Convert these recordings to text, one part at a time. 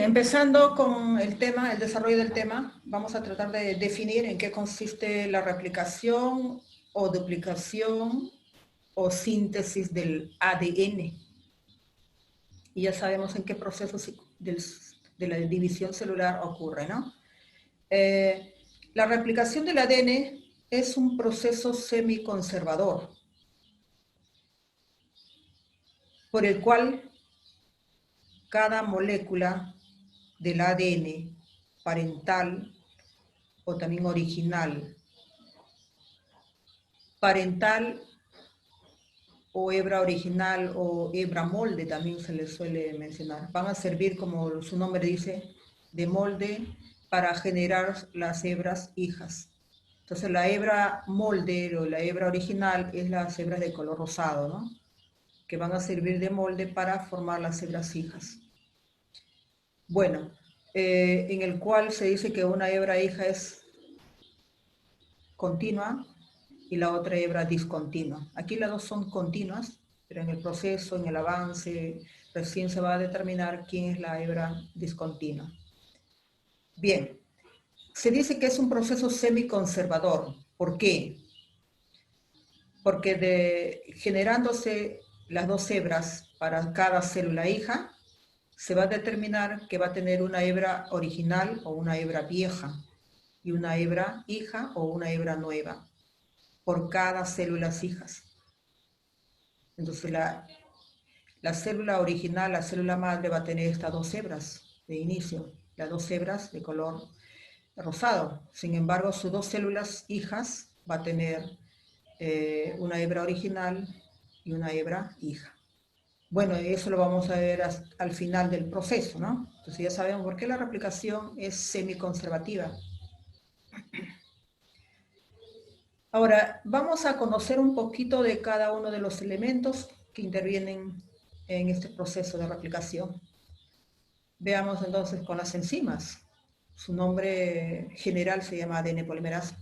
empezando con el tema, el desarrollo del tema, vamos a tratar de definir en qué consiste la replicación o duplicación o síntesis del ADN. Y ya sabemos en qué proceso de la división celular ocurre, ¿no? La replicación del ADN es un proceso semiconservador, por el cual cada molécula del ADN parental o también original, parental o hebra original o hebra molde también se les suele mencionar, van a servir, como su nombre dice, de molde para generar las hebras hijas. Entonces la hebra molde o la hebra original es las hebras de color rosado, ¿no? Que van a servir de molde para formar las hebras hijas. Bueno, en el cual se dice que una hebra hija es continua y la otra hebra discontinua. Aquí las dos son continuas, pero en el proceso, en el avance, recién se va a determinar quién es la hebra discontinua. Bien, se dice que es un proceso semiconservador. ¿Por qué? Porque generándose las dos hebras para cada célula hija, se va a determinar que va a tener una hebra original o una hebra vieja y una hebra hija o una hebra nueva por cada célula hijas. Entonces la célula original, la célula madre, va a tener estas dos hebras de inicio, las dos hebras de color rosado. Sin embargo, sus dos células hijas va a tener una hebra original y una hebra hija. Bueno, eso lo vamos a ver al final del proceso, ¿no? Entonces ya sabemos por qué la replicación es semiconservativa. Ahora, vamos a conocer un poquito de cada uno de los elementos que intervienen en este proceso de replicación. Veamos entonces con las enzimas. Su nombre general se llama ADN polimerasa.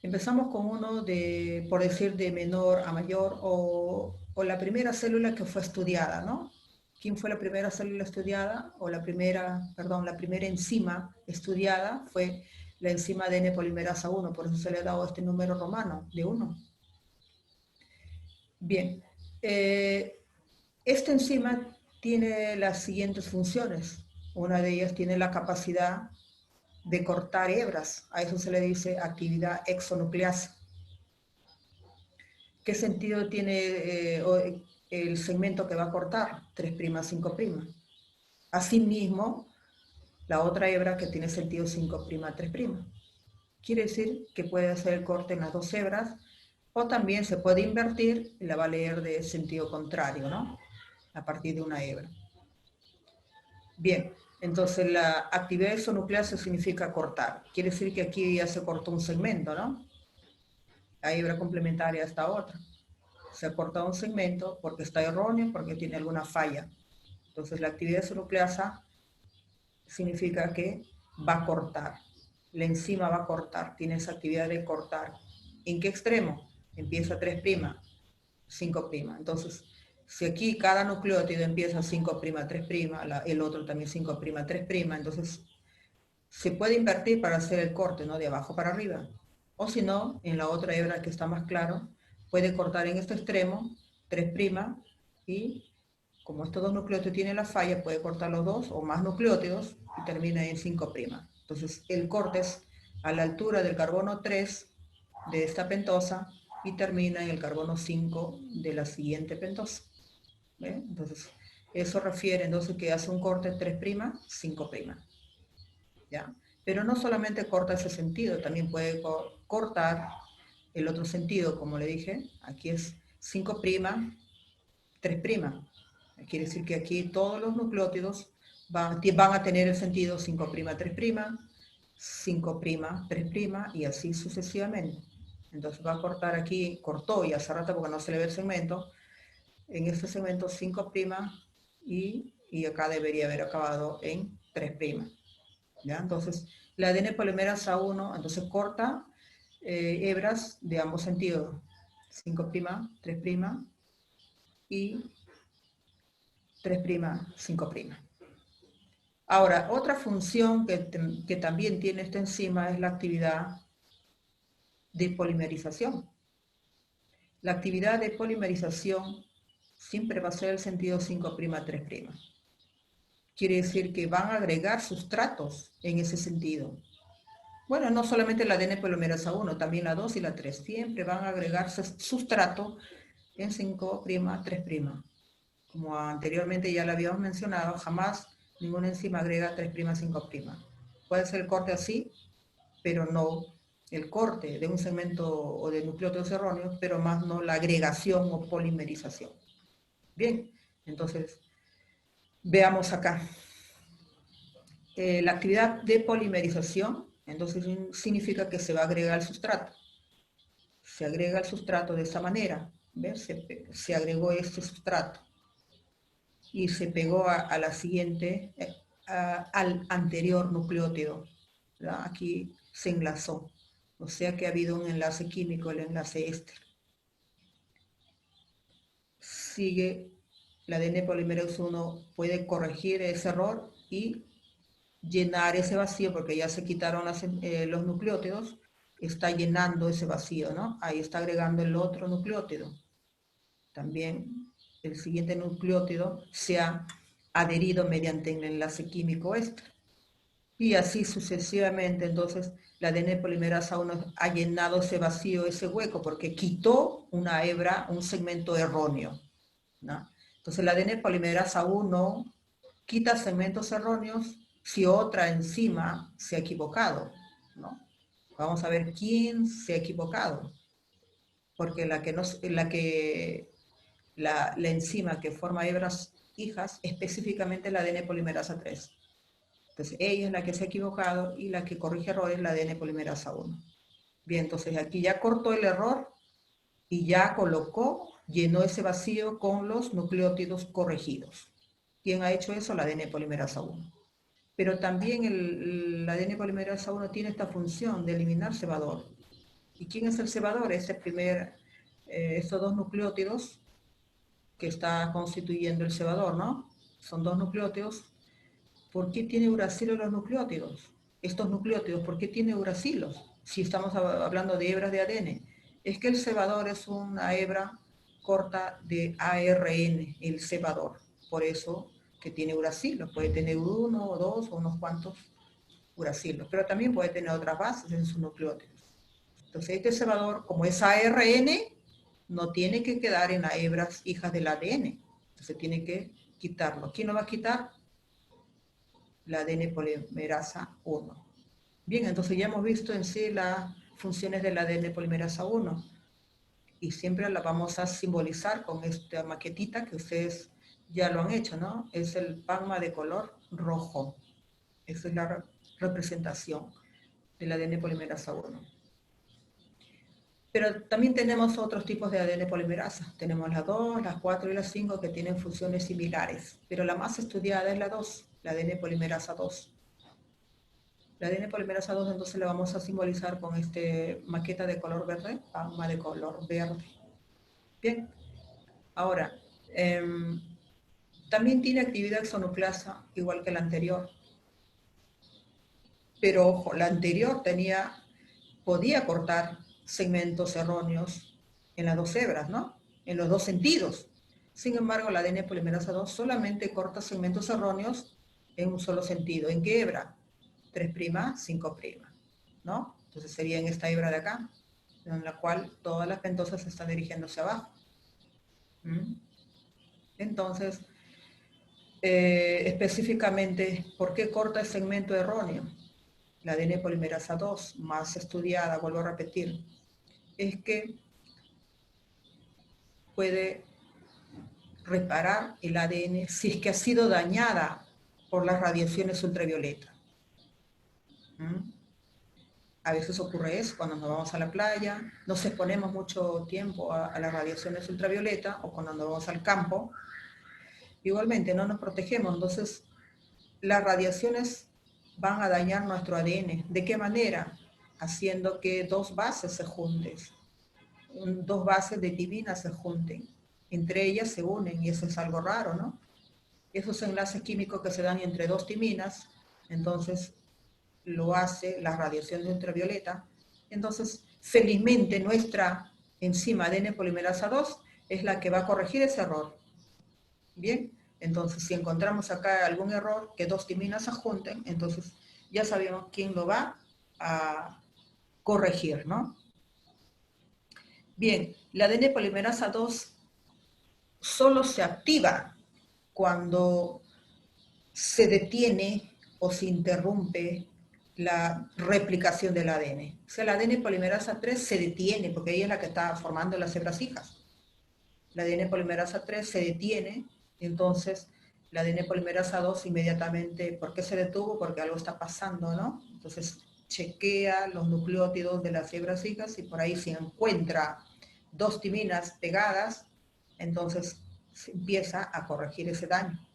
Empezamos con uno de, por decir, de menor a mayor o la primera célula que fue estudiada, ¿no? ¿Quién fue la primera célula estudiada? O la primera enzima estudiada fue la enzima ADN polimerasa 1, por eso se le ha dado este número romano de 1. Bien, esta enzima tiene las siguientes funciones. Una de ellas tiene la capacidad de cortar hebras, a eso se le dice actividad exonucleasa. ¿Qué sentido tiene el segmento que va a cortar? 3', 5'. Asimismo, la otra hebra que tiene sentido 5', 3'. Quiere decir que puede hacer el corte en las dos hebras, o también se puede invertir y la va a leer de sentido contrario, ¿no? A partir de una hebra. Bien, entonces la actividad exonucleasa significa cortar. Quiere decir que aquí ya se cortó un segmento, ¿no? La hebra complementaria a esta otra. Se ha cortado un segmento porque está erróneo, porque tiene alguna falla. Entonces la actividad exonucleasa significa que va a cortar. La enzima va a cortar, tiene esa actividad de cortar. ¿En qué extremo? Empieza 3', 5'. Entonces, si aquí cada nucleótido empieza 5', 3', el otro también 5', 3', entonces se puede invertir para hacer el corte, ¿no? De abajo para arriba. O si no, en la otra hebra que está más claro, puede cortar en este extremo 3' y como estos dos nucleótidos tienen la falla, puede cortar los dos o más nucleótidos y termina en 5'. Entonces el corte es a la altura del carbono 3 de esta pentosa y termina en el carbono 5 de la siguiente pentosa. ¿Ven? Entonces eso refiere entonces que hace un corte 3', 5'. ¿Ya? Pero no solamente corta ese sentido, también puede cortar el otro sentido, como le dije, aquí es 5', 3'. Quiere decir que aquí todos los nucleótidos van a tener el sentido 5', 3', 5', 3' y así sucesivamente. Entonces va a cortar aquí, cortó y hace rato porque no se le ve el segmento, en este segmento 5' y acá debería haber acabado en 3'. ¿Ya? Entonces, la ADN polimerasa 1, entonces corta hebras de ambos sentidos, 5', 3' y 3', 5'. Ahora, otra función que también tiene esta enzima es la actividad de polimerización. La actividad de polimerización siempre va a ser el sentido 5', 3'. Quiere decir que van a agregar sustratos en ese sentido. Bueno, no solamente la ADN polimerasa 1, también la 2 y la 3. Siempre van a agregarse sustrato en 5', 3'. Como anteriormente ya lo habíamos mencionado, jamás ninguna enzima agrega 3', 5'. Puede ser el corte así, pero no el corte de un segmento o de nucleótidos erróneos, pero más no la agregación o polimerización. Bien, entonces veamos acá. La actividad de polimerización, entonces significa que se va a agregar el sustrato. Se agrega el sustrato de esta manera, ¿ves? Se agregó este sustrato y se pegó a la siguiente, al anterior nucleótido, ¿verdad? Aquí se enlazó, o sea que ha habido un enlace químico, el enlace éster. Sigue, la ADN polimerasa 1 puede corregir ese error y llenar ese vacío, porque ya se quitaron los nucleótidos, está llenando ese vacío, ¿no? Ahí está agregando el otro nucleótido. También el siguiente nucleótido se ha adherido mediante el enlace químico éster. Y así sucesivamente, entonces, la ADN polimerasa 1 ha llenado ese vacío, ese hueco, porque quitó una hebra, un segmento erróneo, ¿no? Entonces, la ADN polimerasa 1 quita segmentos erróneos si otra enzima se ha equivocado, ¿no? Vamos a ver quién se ha equivocado, porque la enzima que forma hebras hijas, específicamente la ADN polimerasa 3. Entonces, ella es la que se ha equivocado y la que corrige errores es la ADN polimerasa 1. Bien, entonces aquí ya cortó el error y ya colocó, llenó ese vacío con los nucleótidos corregidos. ¿Quién ha hecho eso? La ADN polimerasa 1. Pero también la ADN polimerasa 1 tiene esta función de eliminar cebador. ¿Y quién es el cebador? Estos dos nucleótidos que está constituyendo el cebador, ¿no? Son dos nucleótidos. ¿Por qué tiene uracilos los nucleótidos? Estos nucleótidos, ¿por qué tiene uracilos? Si estamos hablando de hebras de ADN. Es que el cebador es una hebra corta de ARN, el cebador. Por eso que tiene uracilos. Puede tener uno o dos o unos cuantos uracilos, pero también puede tener otras bases en sus nucleótidos. Entonces este cebador, como es ARN, no tiene que quedar en las hebras hijas del ADN. Entonces tiene que quitarlo. ¿Quién lo va a quitar? La ADN polimerasa 1. Bien, entonces ya hemos visto en sí las funciones de la ADN polimerasa 1 y siempre la vamos a simbolizar con esta maquetita que ustedes ya lo han hecho, ¿no? Es el plasma de color rojo. Esa es la representación del ADN polimerasa 1. Pero también tenemos otros tipos de ADN polimerasa. Tenemos las 2, las 4 y las 5 que tienen funciones similares, pero la más estudiada es la 2, la ADN polimerasa 2. La ADN polimerasa 2 entonces la vamos a simbolizar con este maqueta de color verde, plasma de color verde. Bien, ahora, también tiene actividad exonucleasa igual que la anterior. Pero ojo, la anterior podía cortar segmentos erróneos en las dos hebras, ¿no? En los dos sentidos. Sin embargo, la ADN polimerasa 2 solamente corta segmentos erróneos en un solo sentido. ¿En qué hebra? 3', 5', ¿no? Entonces sería en esta hebra de acá, en la cual todas las pentosas están dirigiendo hacia abajo. Entonces, específicamente, ¿por qué corta el segmento erróneo? La ADN polimerasa 2, más estudiada, vuelvo a repetir, es que puede reparar el ADN si es que ha sido dañada por las radiaciones ultravioletas. A veces ocurre eso cuando nos vamos a la playa, nos exponemos mucho tiempo a las radiaciones ultravioletas o cuando nos vamos al campo. Igualmente no nos protegemos, entonces las radiaciones van a dañar nuestro ADN. ¿De qué manera? Haciendo que dos bases se junten, dos bases de tibina se junten. Entre ellas se unen y eso es algo raro, ¿no? esos enlaces químicos que se dan entre dos timinas, entonces lo hace la radiación ultravioleta. Entonces, felizmente nuestra enzima ADN polimerasa 2 es la que va a corregir ese error. Bien, entonces si encontramos acá algún error, que dos timinas se junten, entonces ya sabemos quién lo va a corregir, ¿no? Bien, la ADN polimerasa 2 solo se activa cuando se detiene o se interrumpe la replicación del ADN. O sea, la ADN polimerasa 3 se detiene, porque ella es la que está formando las hebras hijas. La ADN polimerasa 3 se detiene, entonces la ADN polimerasa 2 inmediatamente, ¿por qué se detuvo? Porque algo está pasando, ¿no? Entonces chequea los nucleótidos de las hebras hijas y por ahí se encuentra dos timinas pegadas, entonces se empieza a corregir ese daño.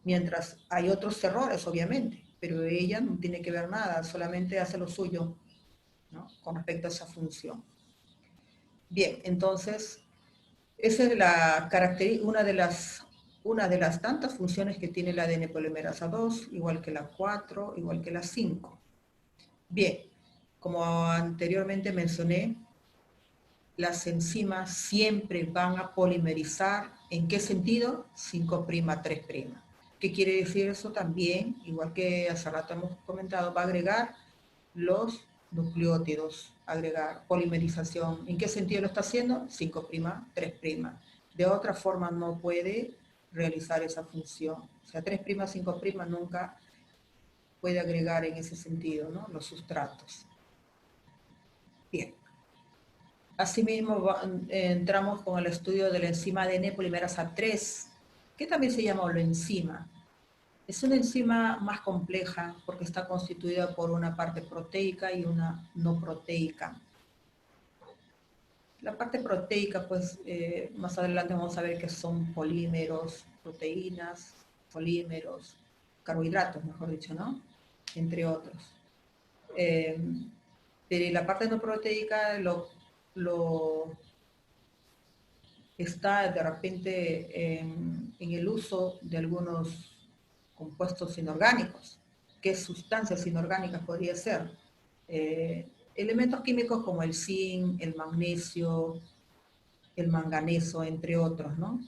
Mientras hay otros errores, obviamente, pero ella no tiene que ver nada, solamente hace lo suyo, ¿no? Con respecto a esa función. Bien, entonces, esa es la una de las tantas funciones que tiene la ADN polimerasa 2, igual que la 4, igual que la 5. Bien, como anteriormente mencioné, las enzimas siempre van a polimerizar. ¿En qué sentido? 5', 3'. ¿Qué quiere decir eso? También, igual que hace rato hemos comentado, va a agregar los nucleótidos, agregar polimerización. ¿En qué sentido lo está haciendo? 5', 3'. De otra forma no puede realizar esa función. O sea, 3', 5' nunca puede agregar en ese sentido, ¿no? Los sustratos. Bien. Asimismo, entramos con el estudio de la enzima ADN polimerasa 3, que también se llama holoenzima. Es una enzima más compleja porque está constituida por una parte proteica y una no proteica. La parte proteica, pues más adelante vamos a ver que son polímeros, proteínas, polímeros, carbohidratos, mejor dicho, ¿no? Entre otros. Pero la parte no proteica está de repente en el uso de algunos compuestos inorgánicos. ¿Qué sustancias inorgánicas podría ser? Elementos químicos como el zinc, el magnesio, el manganeso, entre otros, ¿no?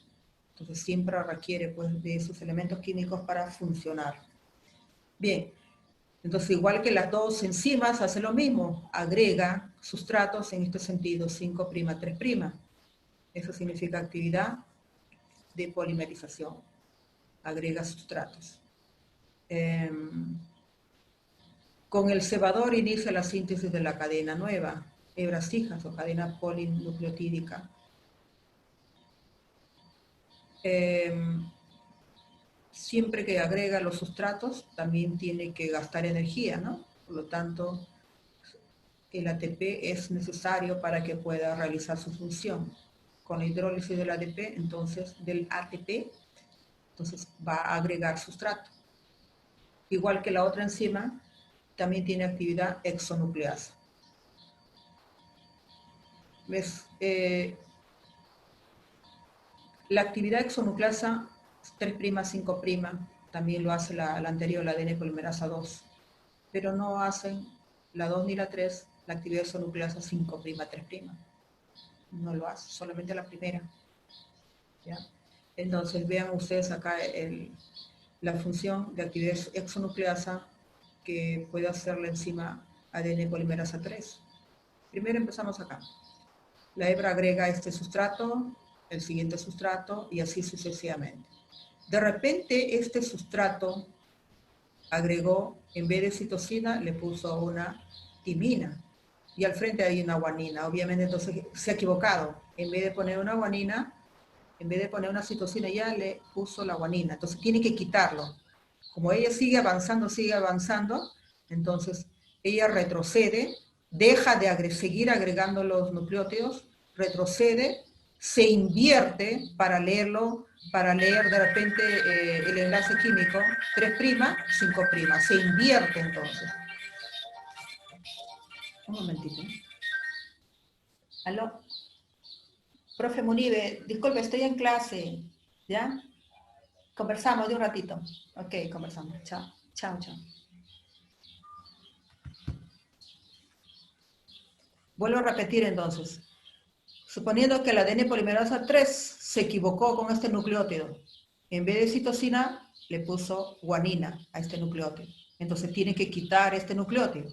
Entonces siempre requiere pues, de esos elementos químicos para funcionar. Bien, entonces igual que las dos enzimas hace lo mismo, agrega sustratos en este sentido, 5', 3'. Eso significa actividad de polimerización, agrega sustratos. Con el cebador inicia la síntesis de la cadena nueva, hebras hijas o cadena polinucleotídica. Siempre que agrega los sustratos, también tiene que gastar energía, ¿no? Por lo tanto, el ATP es necesario para que pueda realizar su función. Con la hidrólisis del ATP, entonces va a agregar sustrato. Igual que la otra enzima, también tiene actividad exonucleasa. ¿Ves? La actividad exonucleasa 3', 5', también lo hace la anterior, la ADN polimerasa 2, pero no hacen la 2 ni la 3, la actividad exonucleasa 5', 3'. No lo hace, solamente la primera. ¿Ya? Entonces vean ustedes acá la función de actividad exonucleasa que puede hacer la enzima ADN polimerasa 3. Primero empezamos acá. La hebra agrega este sustrato, el siguiente sustrato y así sucesivamente. De repente este sustrato agregó, en vez de citosina, le puso una timina y al frente hay una guanina. Obviamente entonces se ha equivocado. En vez de poner una guanina, en vez de poner una citosina, ya le puso la guanina. Entonces tiene que quitarlo. Como ella sigue avanzando, entonces ella retrocede, deja de seguir agregando los nucleótidos, retrocede, se invierte para leerlo, para leer de repente el enlace químico 3', 5', se invierte entonces. Un momentito. ¿Aló? Profe Munive, disculpe, estoy en clase, ¿ya? Conversamos de un ratito. Ok, conversamos. Chao, chao, chao. Vuelvo a repetir entonces. Suponiendo que el ADN polimerasa 3 se equivocó con este nucleótido. En vez de citosina, le puso guanina a este nucleótido. Entonces tiene que quitar este nucleótido.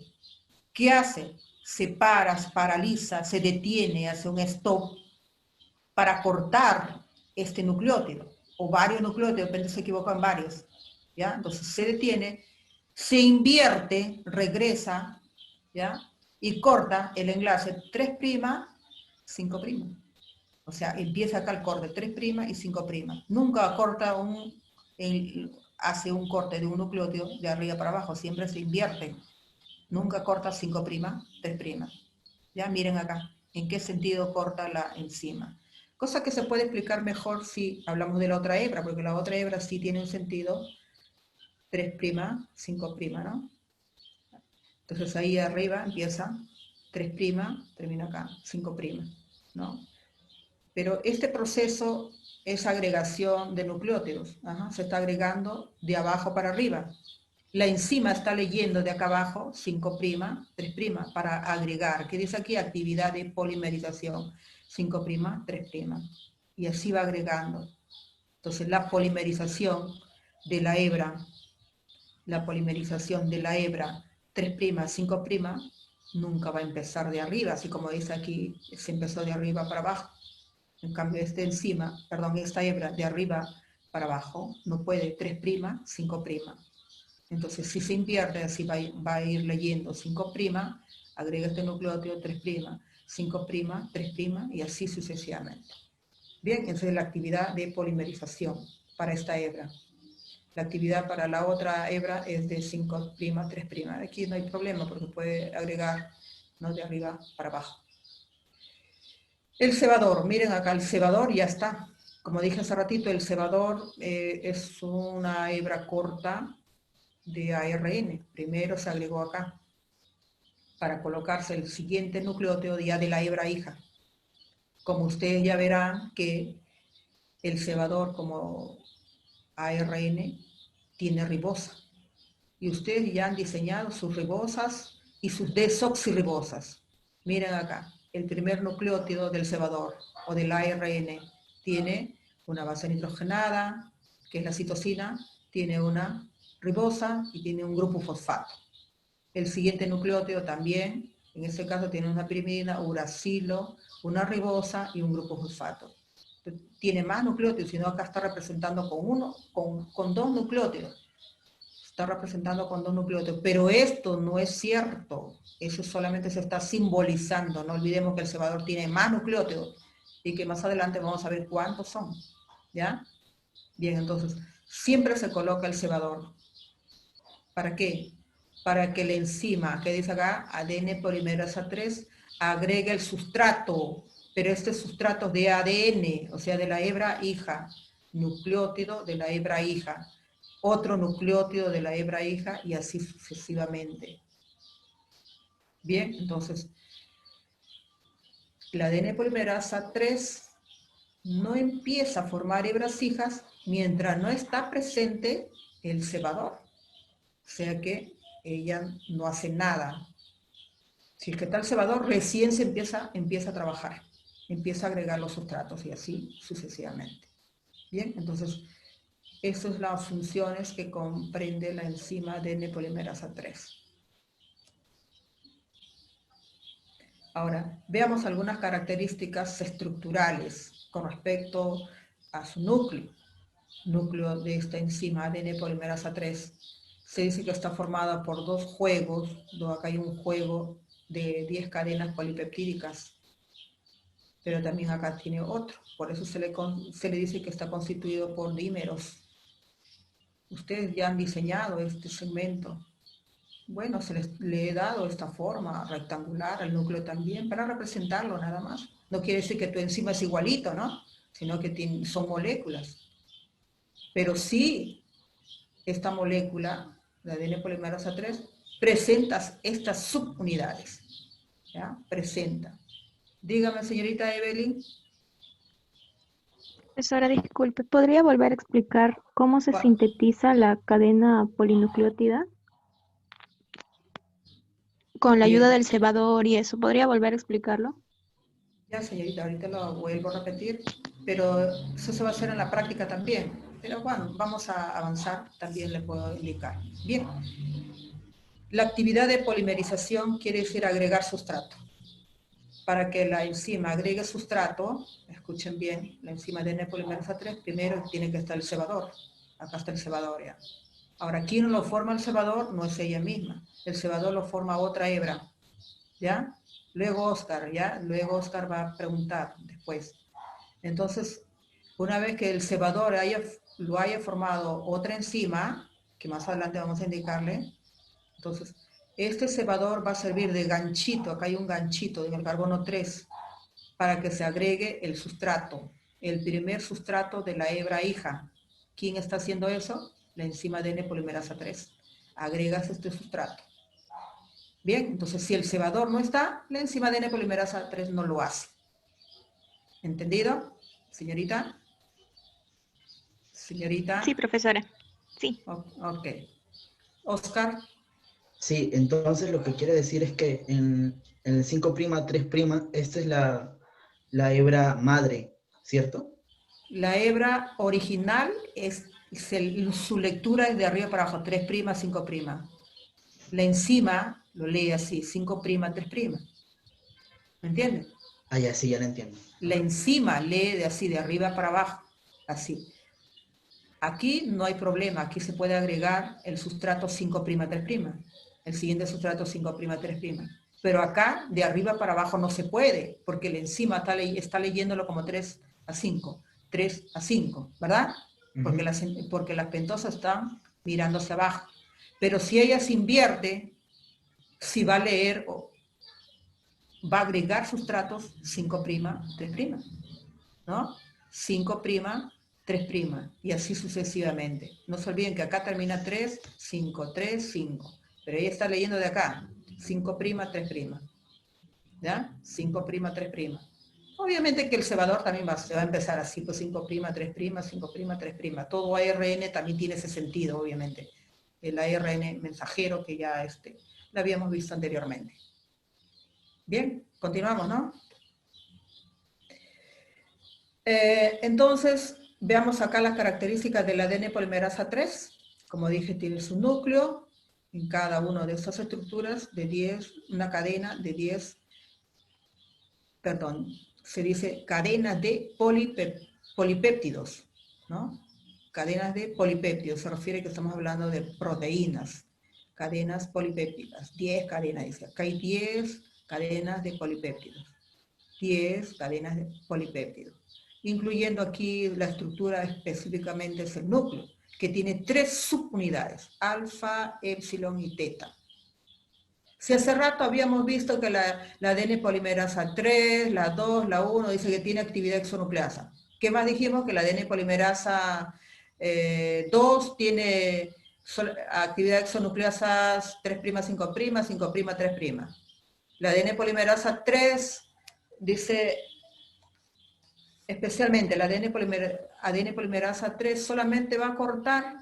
¿Qué hace? Se para, se paraliza, se detiene, hace un stop para cortar este nucleótido, o varios nucleótidos, depende si se equivocan varios. ¿Ya? Entonces se detiene, se invierte, regresa, ¿ya? Y corta el enlace 3', 5'. O sea, empieza acá el corte 3' y 5'. Nunca corta hace un corte de un nucleótido de arriba para abajo, siempre se invierte. Nunca corta 5', 3'. Ya miren acá, en qué sentido corta la enzima. Cosa que se puede explicar mejor si hablamos de la otra hebra, porque la otra hebra sí tiene un sentido 3', 5', ¿no? Entonces ahí arriba empieza 3', termina acá, 5', ¿no? Pero este proceso es agregación de nucleótidos. Se está agregando de abajo para arriba. La enzima está leyendo de acá abajo 5', 3', para agregar. ¿Qué dice aquí? Actividad de polimerización. 5', 3'. Y así va agregando. Entonces la polimerización de la hebra, 3', 5', nunca va a empezar de arriba, así como dice aquí, se empezó de arriba para abajo. En cambio, esta hebra de arriba para abajo no puede, 3', 5'. Entonces, si se invierte, así va a ir leyendo 5', agrega este nucleótido 3', 5', 3', y así sucesivamente. Bien, esa es la actividad de polimerización para esta hebra. La actividad para la otra hebra es de 5', 3'. Aquí no hay problema porque puede agregar, ¿no?, de arriba para abajo. El cebador, miren acá, el cebador ya está. Como dije hace ratito, el cebador es una hebra corta de ARN. Primero se agregó acá para colocarse el siguiente nucleótido ya de la hebra hija. Como ustedes ya verán que el cebador como ARN tiene ribosa. Y ustedes ya han diseñado sus ribosas y sus desoxirribosas. Miren acá, el primer nucleótido del cebador o del ARN tiene una base nitrogenada, que es la citosina, tiene una ribosa y tiene un grupo fosfato. El siguiente nucleótido también, en este caso tiene una pirimidina, uracilo, una ribosa y un grupo fosfato. Tiene más nucleótidos, sino acá está representando con dos nucleótidos. Está representando con dos nucleótidos, pero esto no es cierto. Eso solamente se está simbolizando. No olvidemos que el cebador tiene más nucleótidos y que más adelante vamos a ver cuántos son. ¿Ya? Bien, entonces, siempre se coloca el cebador. ¿Para qué? Para que la enzima, que dice acá, ADN polimerasa 3, agregue el sustrato, pero este sustrato de ADN, o sea, de la hebra hija, nucleótido de la hebra hija, otro nucleótido de la hebra hija y así sucesivamente. Bien, entonces, la ADN polimerasa 3 no empieza a formar hebras hijas mientras no está presente el cebador. O sea que ella no hace nada. Si es que está el cebador, recién se empieza a trabajar, empieza a agregar los sustratos y así sucesivamente. Bien, entonces, esas son las funciones que comprende la enzima ADN polimerasa 3. Ahora, veamos algunas características estructurales con respecto a su núcleo de esta enzima ADN polimerasa 3. Se dice que está formada por dos juegos, acá hay un juego de 10 cadenas polipeptídicas, pero también acá tiene otro, por eso se le dice que está constituido por dímeros. Ustedes ya han diseñado este segmento. Bueno, le he dado esta forma rectangular al núcleo también para representarlo nada más. No quiere decir que tu enzima es igualito, ¿no? Sino que son moléculas. Pero sí, esta molécula, la ADN polimerasa 3, presenta estas subunidades. ¿Ya? Presenta. Dígame, señorita Evelyn. Profesora, disculpe, ¿podría volver a explicar cómo se Cua- sintetiza la cadena polinucleótida? Con la ayuda Bien, del cebador y eso, ¿podría volver a explicarlo? ya señorita, ahorita lo vuelvo a repetir, pero eso se va a hacer en la práctica también. Pero bueno, vamos a avanzar, también le puedo indicar. Bien, la actividad de polimerización quiere decir agregar sustrato. Para que la enzima agregue sustrato, escuchen bien, la enzima de polimerasa 3, primero tiene que estar el cebador. Acá está el cebador ya. Ahora, ¿quién lo forma el cebador? No es ella misma. El cebador lo forma otra hebra, ¿ya? Luego Oscar, ¿ya? Luego Oscar va a preguntar después. Entonces, una vez que el cebador lo haya formado otra enzima, que más adelante vamos a indicarle, entonces, este cebador va a servir de ganchito, acá hay un ganchito en el carbono 3, para que se agregue el sustrato, el primer sustrato de la hebra hija. ¿Quién está haciendo eso? La enzima de N-polimerasa 3. Agregas este sustrato. Bien, entonces si el cebador no está, la enzima de N-polimerasa 3 no lo hace. ¿Entendido, señorita? Sí, Señorita. profesora. Sí. Ok. Oscar. Sí, entonces lo que quiere decir es que en el 5' 3', esta es la hebra madre, ¿cierto? La hebra original su lectura es de arriba para abajo, 3', 5'. La enzima lo lee así, 5', 3'. ¿Me entiendes? Ah, ya, sí, ya lo entiendo. La enzima lee de así, de arriba para abajo, así. Aquí no hay problema, aquí se puede agregar el sustrato 5', 3', el siguiente sustrato 5', 3'. Pero acá, de arriba para abajo, no se puede, porque la enzima está leyéndolo como 3 a 5, 3 a 5, ¿verdad? Porque Ujú. porque las pentosas están mirando hacia abajo. Pero si ella se invierte, si va a leer, va a agregar sustratos 5', 3', ¿no? 5', 3', y así sucesivamente. No se olviden que acá termina 3, 5, 3, 5. Pero ella está leyendo de acá, 5', 3'. ¿Ya? 5', 3'. Obviamente que el cebador también se va a empezar así, pues 5', 3', 5', 3'. Todo ARN también tiene ese sentido, obviamente. El ARN mensajero que ya lo habíamos visto anteriormente. Bien, continuamos, ¿no? Entonces, veamos acá las características del ADN polimerasa 3. Como dije, tiene su núcleo en cada una de estas estructuras de 10, una cadena de 10, perdón, se dice cadena de polipéptidos, ¿no? Cadenas de polipéptidos, se refiere que estamos hablando de proteínas, cadenas polipéptidas, 10 cadenas, dice, acá hay 10 cadenas de polipéptidos. 10 cadenas de polipéptidos, incluyendo aquí la estructura específicamente es el núcleo, que tiene 3 subunidades, alfa, epsilon y teta. Si hace rato habíamos visto que la ADN polimerasa 3, la 2, la 1, dice que tiene actividad exonucleasa. ¿Qué más dijimos? Que la ADN polimerasa 2 tiene actividad exonucleasa 3', 5', 5', 3'. La ADN polimerasa 3 dice especialmente la ADN polimerasa 3 solamente va a cortar,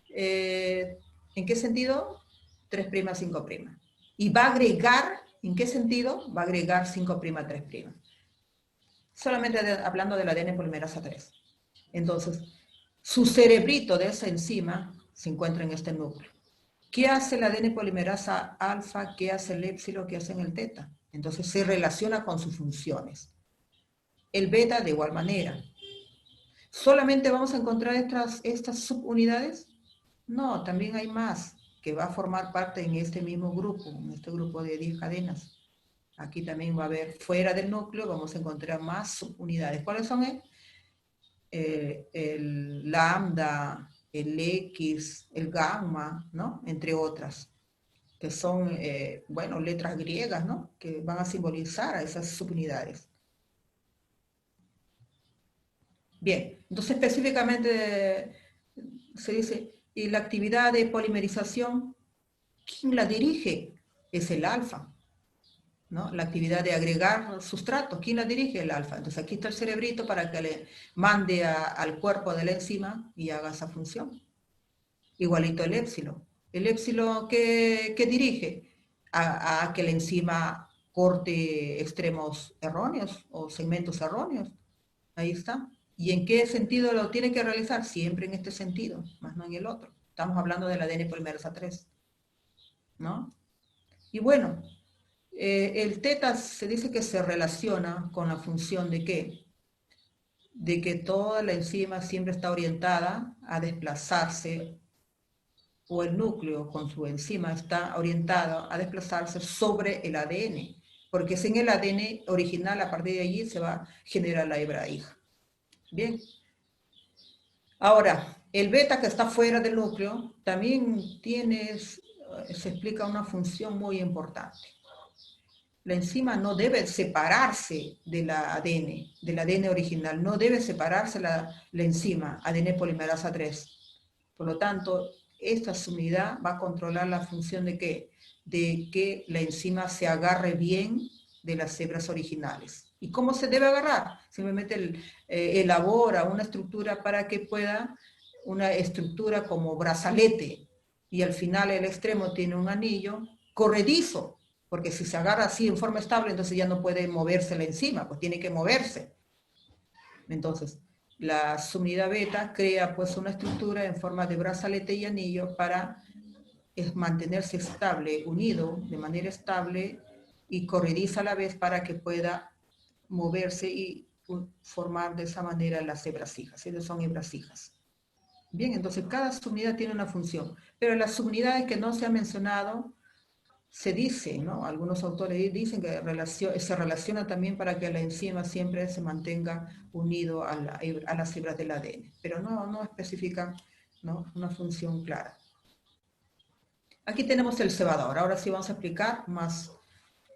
¿en qué sentido? 3', 5'. Y va a agregar, ¿en qué sentido? Va a agregar 5', 3'. Solamente hablando de la ADN polimerasa 3. Entonces, su cerebrito de esa enzima se encuentra en este núcleo. ¿Qué hace la ADN polimerasa alfa? ¿Qué hace el épsilon? ¿Qué hace el teta? Entonces se relaciona con sus funciones. El beta de igual manera. ¿Solamente vamos a encontrar estas subunidades? No, también hay más que va a formar parte en este mismo grupo, en este grupo de 10 cadenas. Aquí también va a haber, fuera del núcleo, vamos a encontrar más subunidades. ¿Cuáles son? El lambda, el X, el gamma, ¿no? Entre otras, que son, bueno, letras griegas, ¿no? Que van a simbolizar a esas subunidades. Bien, entonces específicamente se dice, y la actividad de polimerización, ¿quién la dirige? Es el alfa. ¿no? La actividad de agregar sustratos. ¿Quién la dirige? El alfa. Entonces aquí está el cerebrito para que le mande al cuerpo de la enzima y haga esa función. Igualito el épsilon. ¿El épsilon qué dirige? A que la enzima corte extremos erróneos o segmentos erróneos. Ahí está. ¿Y en qué sentido lo tiene que realizar? Siempre en este sentido, más no en el otro. Estamos hablando del ADN polimerasa 3, ¿no? Y bueno, el teta se dice que se relaciona con la función de ¿qué? De que toda la enzima siempre está orientada a desplazarse, o el núcleo con su enzima está orientado a desplazarse sobre el ADN, porque es en el ADN original, a partir de allí se va a generar la hebra hija. Bien. Ahora, el beta que está fuera del núcleo también se explica una función muy importante. La enzima no debe separarse del ADN original, no debe separarse la enzima ADN polimerasa 3. Por lo tanto, esta subunidad va a controlar la función de ¿qué? De que la enzima se agarre bien de las hebras originales. ¿Y cómo se debe agarrar? Simplemente elabora una estructura para que pueda, una estructura como brazalete, y al final el extremo tiene un anillo corredizo, porque si se agarra así en forma estable, entonces ya no puede moverse la enzima, pues tiene que moverse. Entonces, la subunidad beta crea pues una estructura en forma de brazalete y anillo para mantenerse estable, unido de manera estable y corrediza a la vez para que pueda moverse y formar de esa manera las hebras hijas. Esas son hebras hijas. Bien, entonces cada subunidad tiene una función, pero las subunidades que no se han mencionado, se dice, ¿no? Algunos autores dicen que se relaciona también para que la enzima siempre se mantenga unido a las hebras del ADN, pero no especifican, ¿no?, una función clara. Aquí tenemos el cebador. Ahora sí vamos a explicar más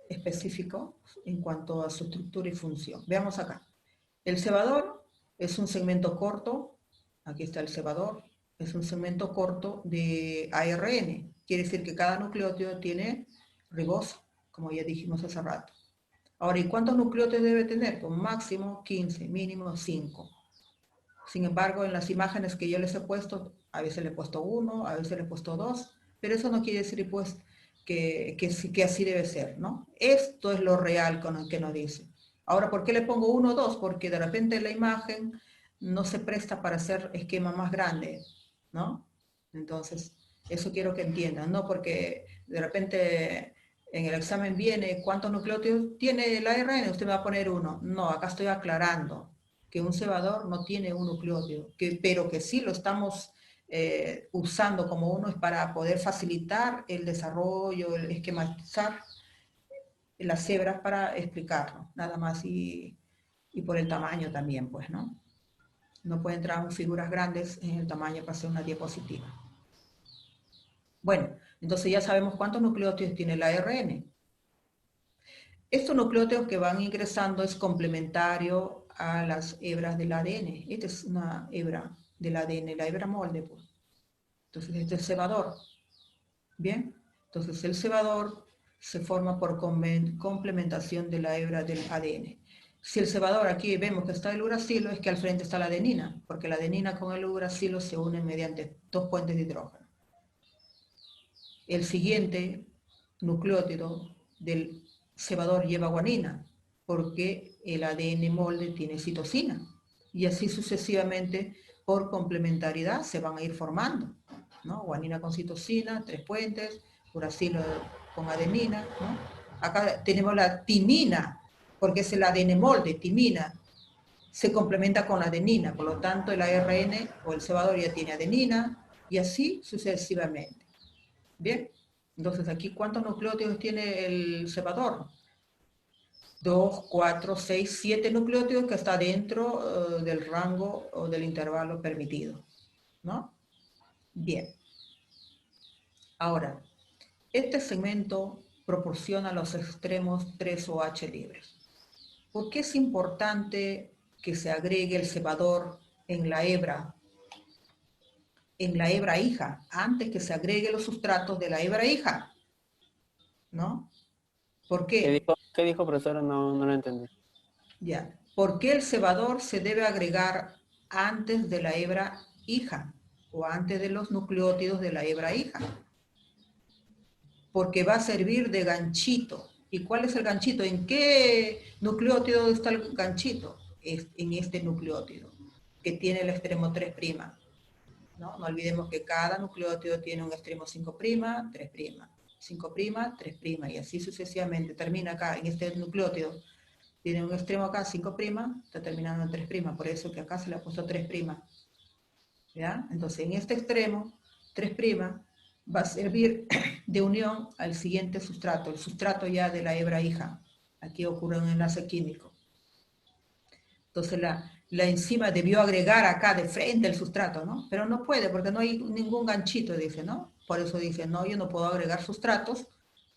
específico en cuanto a su estructura y función. Veamos acá. El cebador es un segmento corto, aquí está el cebador, es un segmento corto de ARN. Quiere decir que cada nucleótido tiene riboso, como ya dijimos hace rato. Ahora, ¿y cuántos nucleótidos debe tener? Pues máximo 15, mínimo 5. Sin embargo, en las imágenes que yo les he puesto, a veces le he puesto 1, a veces le he puesto 2, pero eso no quiere decir pues que así debe ser, ¿no? Esto es lo real con el que nos dice. Ahora, ¿por qué le pongo 1 o 2? Porque de repente la imagen no se presta para hacer esquema más grande, ¿no? Entonces, eso quiero que entiendan, ¿no? Porque de repente en el examen viene cuántos nucleótidos tiene el ARN, usted me va a poner 1. No, acá estoy aclarando que un cebador no tiene un nucleótido, pero que sí lo estamos usando como uno es para poder facilitar el desarrollo, el esquematizar las hebras para explicarlo, nada más, y por el tamaño también, pues, ¿no? No puede entrar en figuras grandes en el tamaño para hacer una diapositiva. Bueno, entonces ya sabemos cuántos nucleótidos tiene el ARN. Estos nucleótidos que van ingresando es complementario a las hebras del ADN. Esta es una hebra del ADN, la hebra molde, pues. Entonces este es el cebador. Bien, entonces el cebador se forma por complementación de la hebra del ADN. Si el cebador, aquí vemos que está el uracilo, es que al frente está la adenina, porque la adenina con el uracilo se unen mediante 2 puentes de hidrógeno. El siguiente nucleótido del cebador lleva guanina, porque el ADN molde tiene citosina. Y así sucesivamente, por complementariedad, se van a ir formando, ¿no? Guanina con citosina, 3 puentes, uracilo con adenina, ¿no? Acá tenemos la timina, porque es el ADN molde, timina, se complementa con adenina, por lo tanto el ARN o el cebador ya tiene adenina, y así sucesivamente. Bien, entonces aquí, ¿cuántos nucleótidos tiene el cebador? 2, 4, 6, 7 nucleótidos, que está dentro del rango o del intervalo permitido, ¿no? Bien. Ahora, este segmento proporciona los extremos 3 OH libres. ¿Por qué es importante que se agregue el cebador en la hebra hija, antes que se agregue los sustratos de la hebra hija? ¿No? ¿Por qué? ¿Qué dijo, profesora? No, no lo entendí. Ya. ¿Por qué el cebador se debe agregar antes de la hebra hija o antes de los nucleótidos de la hebra hija? Porque va a servir de ganchito. ¿Y cuál es el ganchito? ¿En qué nucleótido está el ganchito? Es en este nucleótido, que tiene el extremo 3'. ¿No? No olvidemos que cada nucleótido tiene un extremo 5', 3', 5', 3', y así sucesivamente. Termina acá, en este nucleótido, tiene un extremo acá, 5', está terminando en 3', por eso que acá se le ha puesto 3'. ¿Ya? Entonces, en este extremo, 3' va a servir de unión al siguiente sustrato, el sustrato ya de la hebra hija. Aquí ocurre un enlace químico. Entonces, la enzima debió agregar acá de frente el sustrato, ¿no? Pero no puede porque no hay ningún ganchito, dice, ¿no? Por eso dice, no, yo no puedo agregar sustratos,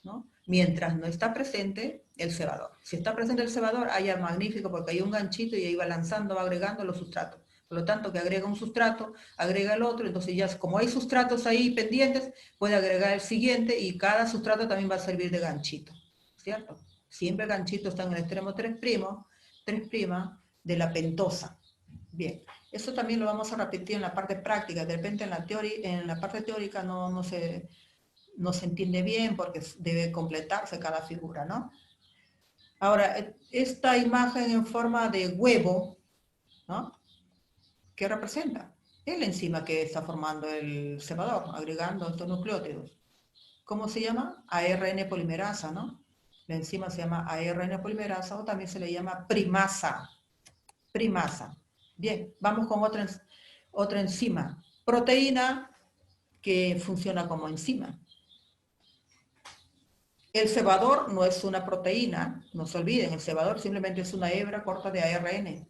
¿no? Mientras no está presente el cebador. Si está presente el cebador, ya magnífico porque hay un ganchito y ahí va lanzando, va agregando los sustratos. Por lo tanto, que agrega un sustrato, agrega el otro, entonces ya como hay sustratos ahí pendientes, puede agregar el siguiente y cada sustrato también va a servir de ganchito, ¿cierto? Siempre el ganchito está en el extremo 3', 3' de la pentosa. Bien, eso también lo vamos a repetir en la parte práctica. De repente en la parte teórica no se entiende bien porque debe completarse cada figura, ¿no? Ahora, esta imagen en forma de huevo, ¿no? ¿Qué representa? Es la enzima que está formando el cebador, agregando estos nucleótidos. ¿Cómo se llama? ARN polimerasa, ¿no? La enzima se llama ARN polimerasa o también se le llama primasa. Primasa. Bien, vamos con otra enzima. Proteína que funciona como enzima. El cebador no es una proteína, no se olviden, el cebador simplemente es una hebra corta de ARN.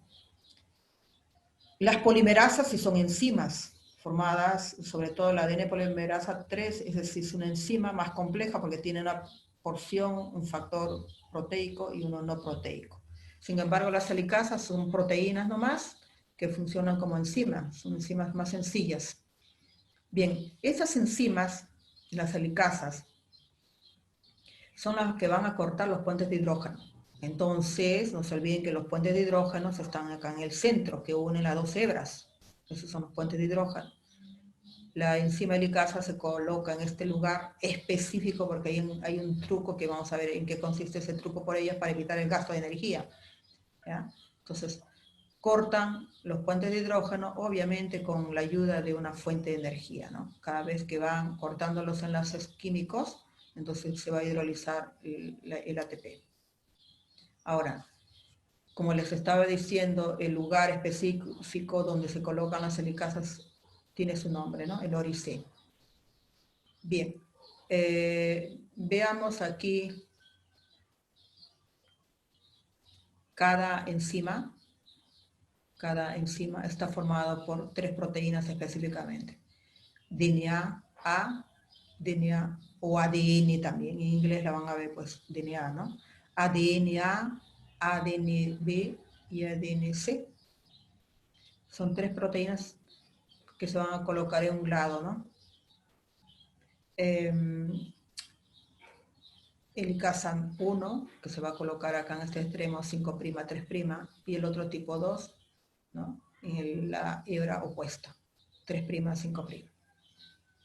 Las polimerasas sí son enzimas, formadas, sobre todo la ADN polimerasa 3, es decir, es una enzima más compleja porque tiene una porción, un factor proteico y uno no proteico. Sin embargo, las helicasas son proteínas nomás que funcionan como enzimas, son enzimas más sencillas. Bien, esas enzimas, las helicasas, son las que van a cortar los puentes de hidrógeno. Entonces, no se olviden que los puentes de hidrógeno están acá en el centro, que unen las dos hebras. Esos son los puentes de hidrógeno. La enzima helicasa se coloca en este lugar específico porque hay un truco que vamos a ver en qué consiste ese truco por ellas para evitar el gasto de energía. ¿Ya? Entonces, cortan los puentes de hidrógeno, obviamente con la ayuda de una fuente de energía, ¿no? Cada vez que van cortando los enlaces químicos, entonces se va a hidrolizar el ATP. Ahora, como les estaba diciendo, el lugar específico donde se colocan las helicasas tiene su nombre, ¿no? El ORIC. Bien, veamos aquí cada enzima está formada por 3 proteínas específicamente. DNA A, DNA o ADN también, en inglés la van a ver pues DNA, ¿no? ADN A, ADN B y ADN C. Son 3 proteínas que se van a colocar en un lado, ¿no? Helicasa 1, que se va a colocar acá en este extremo, 5', 3', y el otro tipo 2, ¿no? En la hebra opuesta, 3', 5'.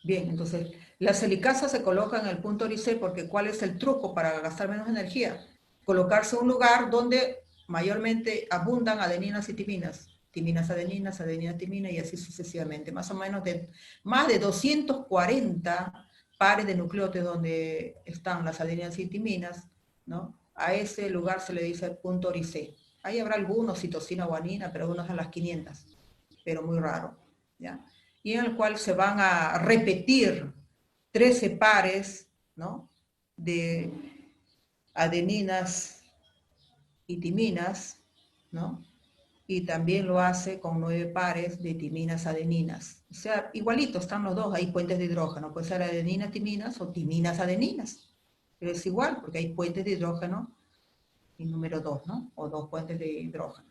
Bien, entonces, las helicasas se colocan en el punto ORIC porque ¿cuál es el truco para gastar menos energía? Colocarse en un lugar donde mayormente abundan adeninas y timinas. Timinas, adeninas, adenina, timina y así sucesivamente. Más o menos más de 240 pares de nucleótidos donde están las adeninas y timinas, ¿no? A ese lugar se le dice punto ORIC. Ahí habrá algunos, citosina, guanina, pero unos a las 500, pero muy raro, ¿ya? Y en el cual se van a repetir 13 pares, ¿no? De adeninas y timinas, ¿no? Y también lo hace con 9 pares de timinas adeninas. O sea, igualito están los dos, hay puentes de hidrógeno, puede ser adeninas timinas o timinas adeninas. Pero es igual, porque hay puentes de hidrógeno y número 2, ¿no? O 2 puentes de hidrógeno.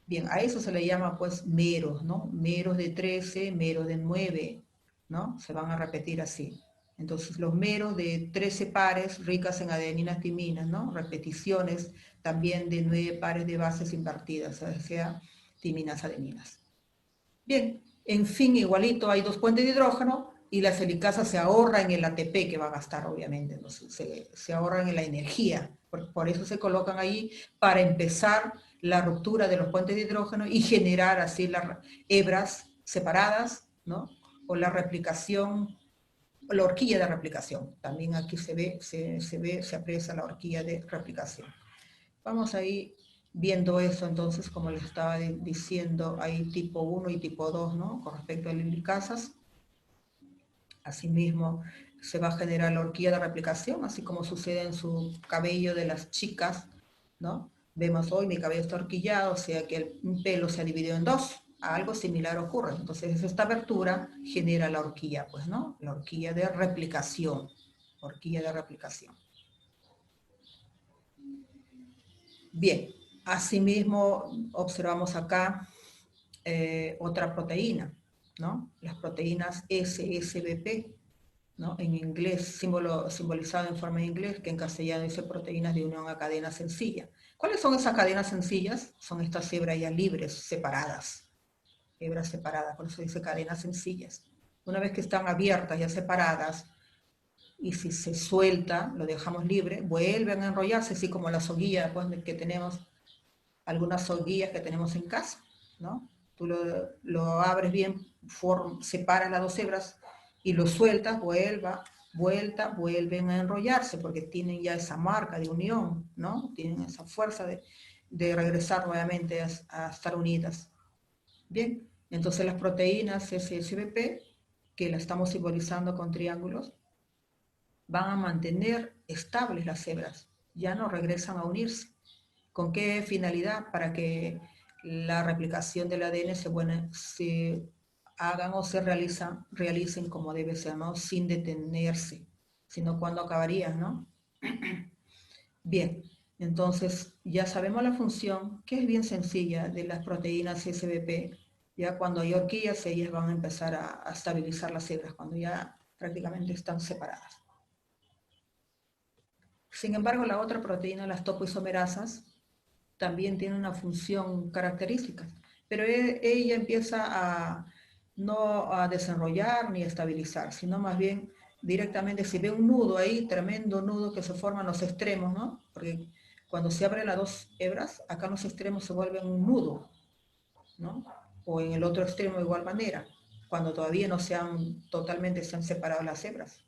Bien, a eso se le llama pues meros, ¿no? Meros de 13, meros de 9, ¿no? Se van a repetir así, Entonces, los meros de 13 pares ricas en adeninas timinas, ¿no? Repeticiones también de 9 pares de bases invertidas, o sea, timinas adeninas. Bien, en fin, igualito hay 2 puentes de hidrógeno y la helicasa se ahorra en el ATP que va a gastar, obviamente, entonces se ahorran en la energía. Por eso se colocan ahí para empezar la ruptura de los puentes de hidrógeno y generar así las hebras separadas, ¿no? O la replicación, la horquilla de replicación. También aquí se aprecia la horquilla de replicación. Vamos ahí viendo eso, entonces, como les estaba diciendo, hay tipo 1 y tipo 2, ¿no? Con respecto a las helicasas. Asimismo, se va a generar la horquilla de replicación, así como sucede en su cabello de las chicas, ¿no? Vemos hoy mi cabello está horquillado, o sea que el pelo se ha dividido en 2. Algo similar ocurre. Entonces, esta abertura genera la horquilla, pues, ¿no? La horquilla de replicación. Horquilla de replicación. Bien, asimismo observamos acá otra proteína, ¿no? Las proteínas SSBP, ¿no? En inglés, simbolizado en forma de inglés, que en castellano dice proteínas de unión a cadena sencilla. ¿Cuáles son esas cadenas sencillas? Son estas hebras ya libres, separadas. Hebras separadas, por eso dice cadenas sencillas. Una vez que están abiertas, ya separadas, y si se suelta, lo dejamos libre, vuelven a enrollarse, así como la soguilla pues, que tenemos, algunas soguillas que tenemos en casa, ¿no? Tú lo abres bien, separas las 2 hebras y lo sueltas, vuelven a enrollarse porque tienen ya esa marca de unión, ¿no? Tienen esa fuerza de regresar nuevamente a estar unidas. Bien, entonces las proteínas SSBP, que la estamos simbolizando con triángulos, van a mantener estables las hebras, ya no regresan a unirse. ¿Con qué finalidad? Para que la replicación del ADN se hagan o se realicen como debe ser, ¿no? Sin detenerse, sino cuando acabarían, ¿no? Bien, entonces ya sabemos la función, que es bien sencilla, de las proteínas SBP. Ya cuando hay horquillas, ellas van a empezar a estabilizar las hebras, cuando ya prácticamente están separadas. Sin embargo, la otra proteína, las topoisomerasas, también tiene una función característica, pero ella empieza no a desenrollar ni a estabilizar, sino más bien directamente, si ve un nudo ahí, tremendo nudo que se forma en los extremos, ¿no? Porque cuando se abren las 2 hebras, acá en los extremos se vuelven un nudo, ¿no? O en el otro extremo de igual manera, cuando todavía no totalmente se han separado las hebras,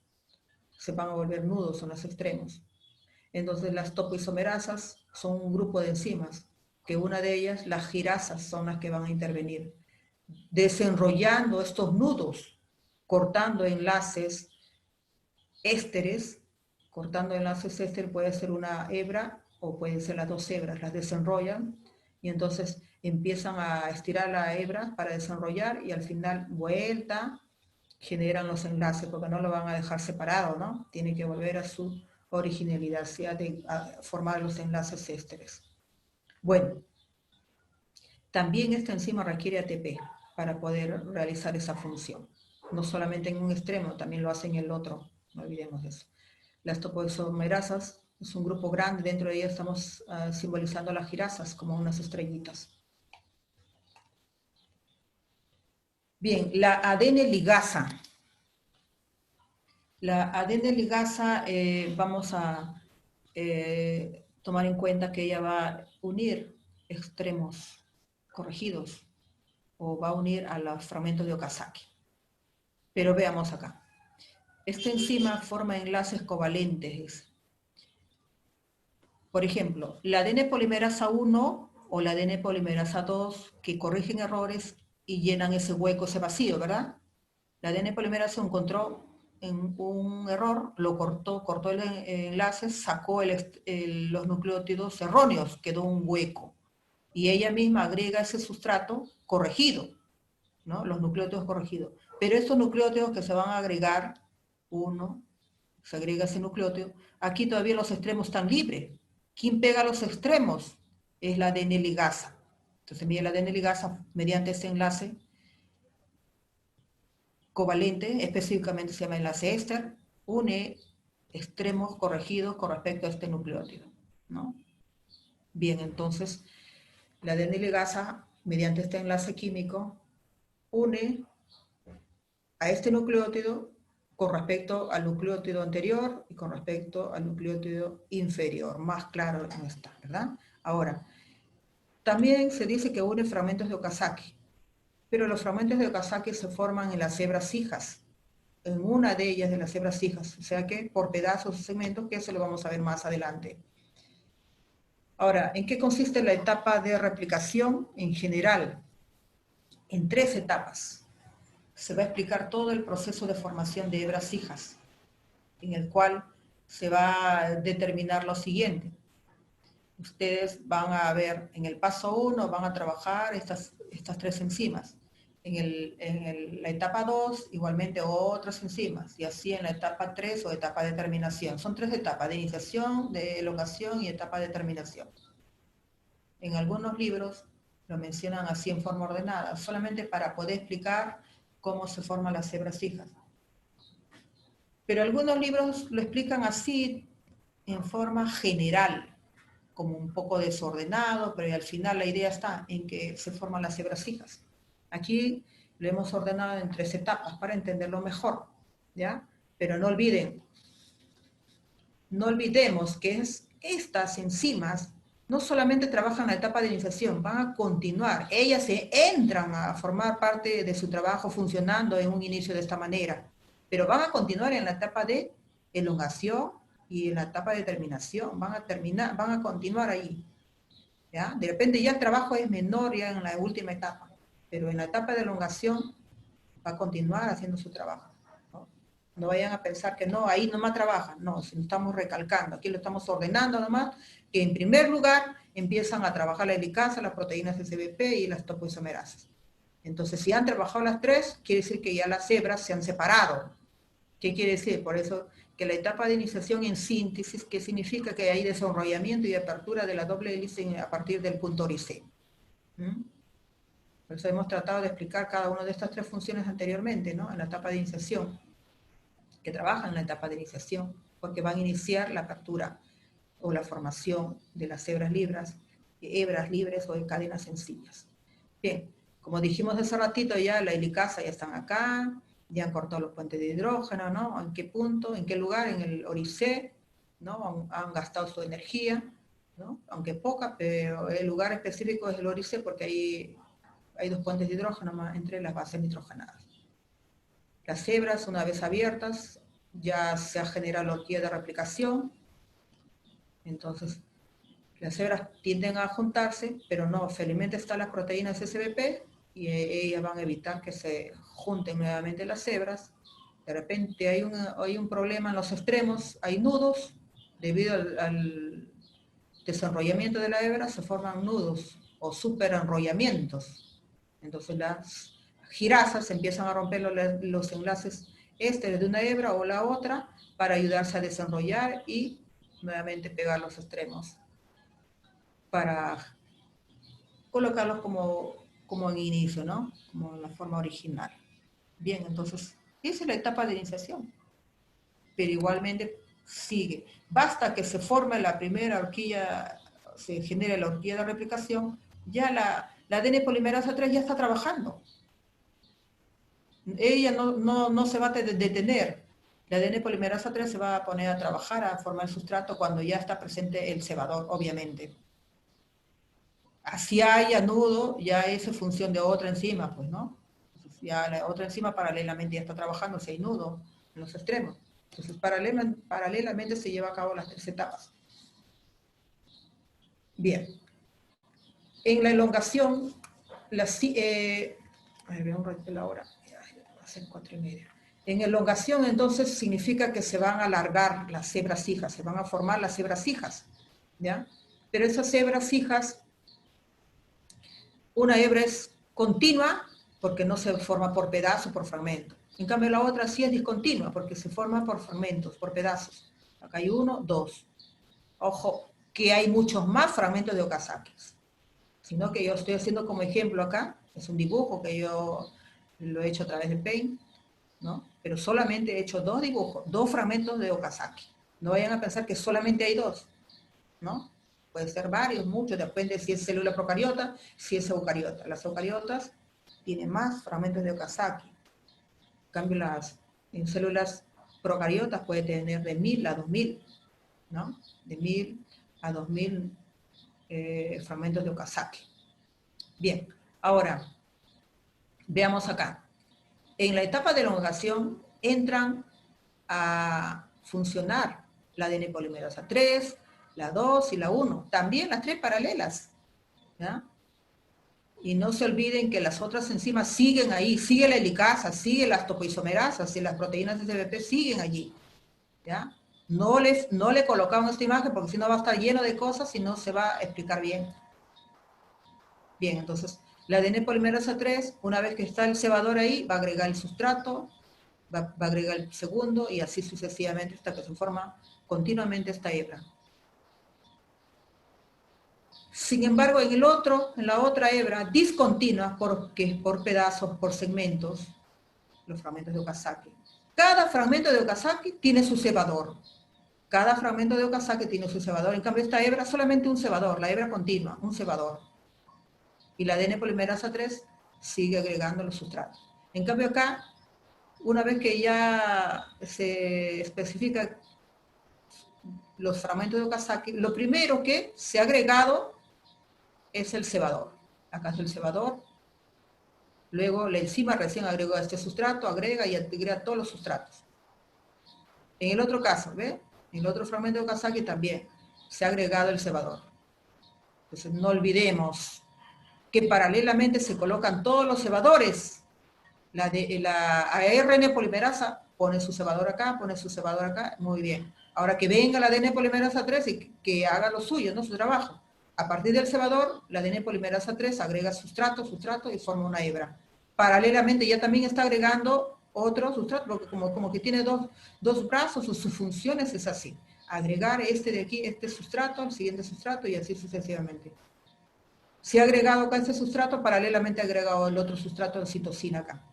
se van a volver nudos en los extremos. Entonces las topoisomerasas son un grupo de enzimas, que una de ellas, las girasas, son las que van a intervenir, desenrollando estos nudos, cortando enlaces ésteres, puede ser una hebra o pueden ser las 2 hebras, las desenrollan y entonces empiezan a estirar la hebra para desenrollar y al final vuelta generan los enlaces porque no lo van a dejar separado, ¿no? Tiene que volver a su originalidad, sea de formar los enlaces ésteres. Bueno, también esta enzima requiere ATP para poder realizar esa función. No solamente en un extremo, también lo hace en el otro, no olvidemos eso. Las topoisomerasas es un grupo grande, dentro de ellas estamos simbolizando las girasas como unas estrellitas. Bien, la ADN-ligasa. La ADN-ligasa vamos a tomar en cuenta que ella va a unir extremos corregidos o va a unir a los fragmentos de Okazaki. Pero veamos acá. Esta enzima forma enlaces covalentes. Por ejemplo, la ADN polimerasa 1 o la ADN polimerasa 2 que corrigen errores y llenan ese hueco, ese vacío, ¿verdad? La ADN polimerasa encontró en un error, lo cortó el enlace, sacó los nucleótidos erróneos, quedó un hueco. Y ella misma agrega ese sustrato corregido, ¿no? Los nucleótidos corregidos. Pero estos nucleótidos que se van a agregar, se agrega ese nucleótido, aquí todavía los extremos están libres. ¿Quién pega los extremos? Es la ADN ligasa. Entonces, mira, la ADN ligasa, mediante este enlace covalente, específicamente se llama enlace éster, une extremos corregidos con respecto a este nucleótido, ¿no? Bien, entonces la ADN ligasa, mediante este enlace químico, une a este nucleótido con respecto al nucleótido anterior y con respecto al nucleótido inferior. Más claro no está, ¿verdad? Ahora, también se dice que une fragmentos de Okazaki, pero los fragmentos de Okazaki se forman en las hebras hijas, en una de ellas de las hebras hijas, o sea que por pedazos o segmentos, que eso lo vamos a ver más adelante. Ahora, ¿en qué consiste la etapa de replicación en general? En 3 etapas. Se va a explicar todo el proceso de formación de hebras hijas, en el cual se va a determinar lo siguiente. Ustedes van a ver, en el paso 1 van a trabajar estas 3 enzimas. En la etapa 2, igualmente otras enzimas, y así en la etapa 3 o etapa de terminación. Son 3 etapas, de iniciación, de elongación y etapa de terminación. En algunos libros lo mencionan así en forma ordenada, solamente para poder explicar cómo se forman las hebras hijas. Pero algunos libros lo explican así en forma general, como un poco desordenado, pero al final la idea está en que se forman las hebras hijas. Aquí lo hemos ordenado en 3 etapas para entenderlo mejor, ¿ya? Pero no olvidemos que estas enzimas no solamente trabajan en la etapa de iniciación, van a continuar. Ellas se entran a formar parte de su trabajo funcionando en un inicio de esta manera, pero van a continuar en la etapa de elongación y en la etapa de terminación, van a continuar ahí. ¿Ya? De repente ya el trabajo es menor ya en la última etapa, pero en la etapa de elongación va a continuar haciendo su trabajo. No vayan a pensar que no, ahí nomás trabajan. No, si estamos recalcando, aquí lo estamos ordenando nomás, que en primer lugar empiezan a trabajar la helicasa, las proteínas SBP y las topoisomerasas. Entonces, si han trabajado las 3, quiere decir que ya las hebras se han separado. ¿Qué quiere decir? Por eso que la etapa de iniciación en síntesis, que significa que hay desenrollamiento y apertura de la doble hélice a partir del punto ORIC. Por eso hemos tratado de explicar cada una de estas 3 funciones anteriormente, ¿no? En la etapa de iniciación, que trabajan en la etapa de iniciación, porque van a iniciar la apertura o la formación de las hebras libres o de cadenas sencillas. Bien, como dijimos hace ratito, ya la helicasa ya están acá, ya han cortado los puentes de hidrógeno, ¿no? ¿En qué punto? ¿En qué lugar? En el ORIC, ¿no? Han gastado su energía, ¿no? Aunque poca, pero el lugar específico es el ORIC porque ahí hay 2 puentes de hidrógeno entre las bases nitrogenadas. Las hebras, una vez abiertas, ya se ha generado la horquilla de replicación. Entonces, las hebras tienden a juntarse, pero no, felizmente están las proteínas SBP y ellas van a evitar que se junten nuevamente las hebras. De repente hay un problema en los extremos, hay nudos, debido al desenrollamiento de la hebra se forman nudos o superenrollamientos. Entonces las girasas empiezan a romper los enlaces de una hebra o la otra para ayudarse a desenrollar y nuevamente pegar los extremos para colocarlos como en inicio, ¿no? Como en la forma original. Bien, entonces, esa es la etapa de iniciación. Pero igualmente sigue. Basta que se forme la primera horquilla, se genere la horquilla de replicación, ya la ADN polimerasa 3 ya está trabajando. Ella no se va a detener. La ADN polimerasa 3 se va a poner a trabajar, a formar el sustrato cuando ya está presente el cebador, obviamente. Así haya nudo, ya es función de otra enzima, pues, ¿no? Entonces, ya la otra enzima paralelamente ya está trabajando, si hay nudo en los extremos. Entonces, paralelamente se lleva a cabo las 3 etapas. Bien. En la elongación, veo un ratito la hora, va a ser 4:30. En elongación, entonces, significa que se van a alargar las hebras hijas, se van a formar las hebras hijas, ¿ya? Pero esas hebras hijas, una hebra es continua, porque no se forma por pedazo, por fragmento. En cambio, la otra sí es discontinua, porque se forma por fragmentos, por pedazos. Acá hay 1, 2. Ojo, que hay muchos más fragmentos de Okazaki. Sino que yo estoy haciendo como ejemplo acá, es un dibujo que yo lo he hecho a través de Paint, ¿no? pero solamente he hecho 2 dibujos, 2 fragmentos de Okazaki. No vayan a pensar que solamente hay 2, ¿no? Puede ser varios, muchos, depende si es célula procariota, si es eucariota. Las eucariotas tienen más fragmentos de Okazaki. En cambio, en células procariotas puede tener de 1000 a 2000, ¿no? De 1000 a 2000 fragmentos de Okazaki. Bien, ahora, veamos acá. En la etapa de elongación entran a funcionar la ADN polimerasa 3, la 2 y la 1. También las 3 paralelas, ¿ya? Y no se olviden que las otras enzimas siguen ahí, sigue la helicasa, sigue las topoisomerasas y las proteínas SBP siguen allí, ¿ya? No le colocamos esta imagen porque si no va a estar lleno de cosas y no se va a explicar bien. Bien, entonces, la ADN polimerasa 3, una vez que está el cebador ahí, va a agregar el sustrato, va a agregar el segundo y así sucesivamente hasta que se forma continuamente esta hebra. Sin embargo, en la otra hebra, discontinua, porque es por pedazos, por segmentos, los fragmentos de Okazaki. Cada fragmento de Okazaki tiene su cebador. Cada fragmento de Okazaki tiene su cebador. En cambio, esta hebra solamente un cebador, la hebra continua, un cebador. Y la ADN polimerasa 3 sigue agregando los sustratos. En cambio acá, una vez que ya se especifica los fragmentos de Okazaki, lo primero que se ha agregado es el cebador. Acá es el cebador. Luego la enzima recién agregó este sustrato, agrega y agrega todos los sustratos. En el otro caso, ¿ve? En el otro fragmento de Okazaki también se ha agregado el cebador. Entonces no olvidemos que paralelamente se colocan todos los cebadores. La ARN polimerasa pone su cebador acá, muy bien. Ahora que venga la ADN polimerasa 3 y que haga lo suyo, ¿no? Su trabajo. A partir del cebador, la ADN polimerasa 3 agrega sustrato y forma una hebra. Paralelamente ya también está agregando otro sustrato, porque como que tiene dos brazos, sus funciones es así. Agregar este de aquí, este sustrato, el siguiente sustrato y así sucesivamente. Si ha agregado acá este sustrato, paralelamente ha agregado el otro sustrato de citosina acá.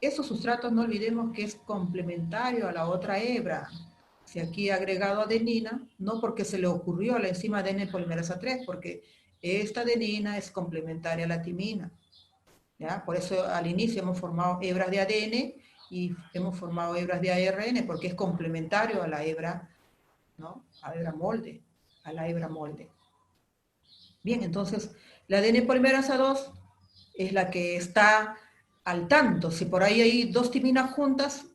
Esos sustratos no olvidemos que es complementario a la otra hebra. Si aquí ha agregado adenina, no porque se le ocurrió a la enzima ADN polimerasa 3, porque esta adenina es complementaria a la timina. ¿Ya? Por eso al inicio hemos formado hebras de ADN y hemos formado hebras de ARN, porque es complementario a la hebra, ¿no? A la hebra molde, Bien, entonces la ADN polimerasa 2 es la que está al tanto. Si por ahí hay 2 timinas juntas,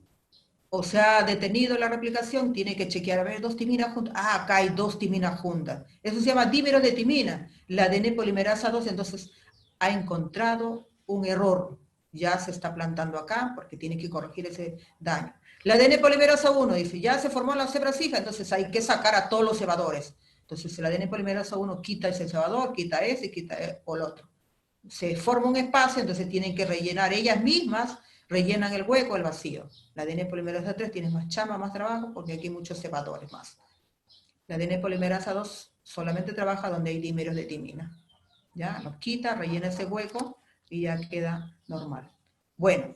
o se ha detenido la replicación, tiene que chequear, a ver, 2 timinas juntas. Ah, acá hay 2 timinas juntas. Eso se llama dímeros de timina. La ADN polimerasa 2, entonces, ha encontrado un error. Ya se está plantando acá, porque tiene que corregir ese daño. La ADN polimerasa 1 dice, ya se formó la hebras hija, entonces hay que sacar a todos los cebadores. Entonces, el ADN polimerasa 1 quita ese cebador, quita ese, quita o el otro. Se forma un espacio, entonces tienen que rellenar ellas mismas, rellenan el hueco, el vacío. La ADN polimerasa 3 tiene más chamba, más trabajo, porque aquí hay muchos cebadores más. La ADN polimerasa 2 solamente trabaja donde hay dímeros de timina. ¿Ya? Los quita, rellena ese hueco y ya queda normal. Bueno,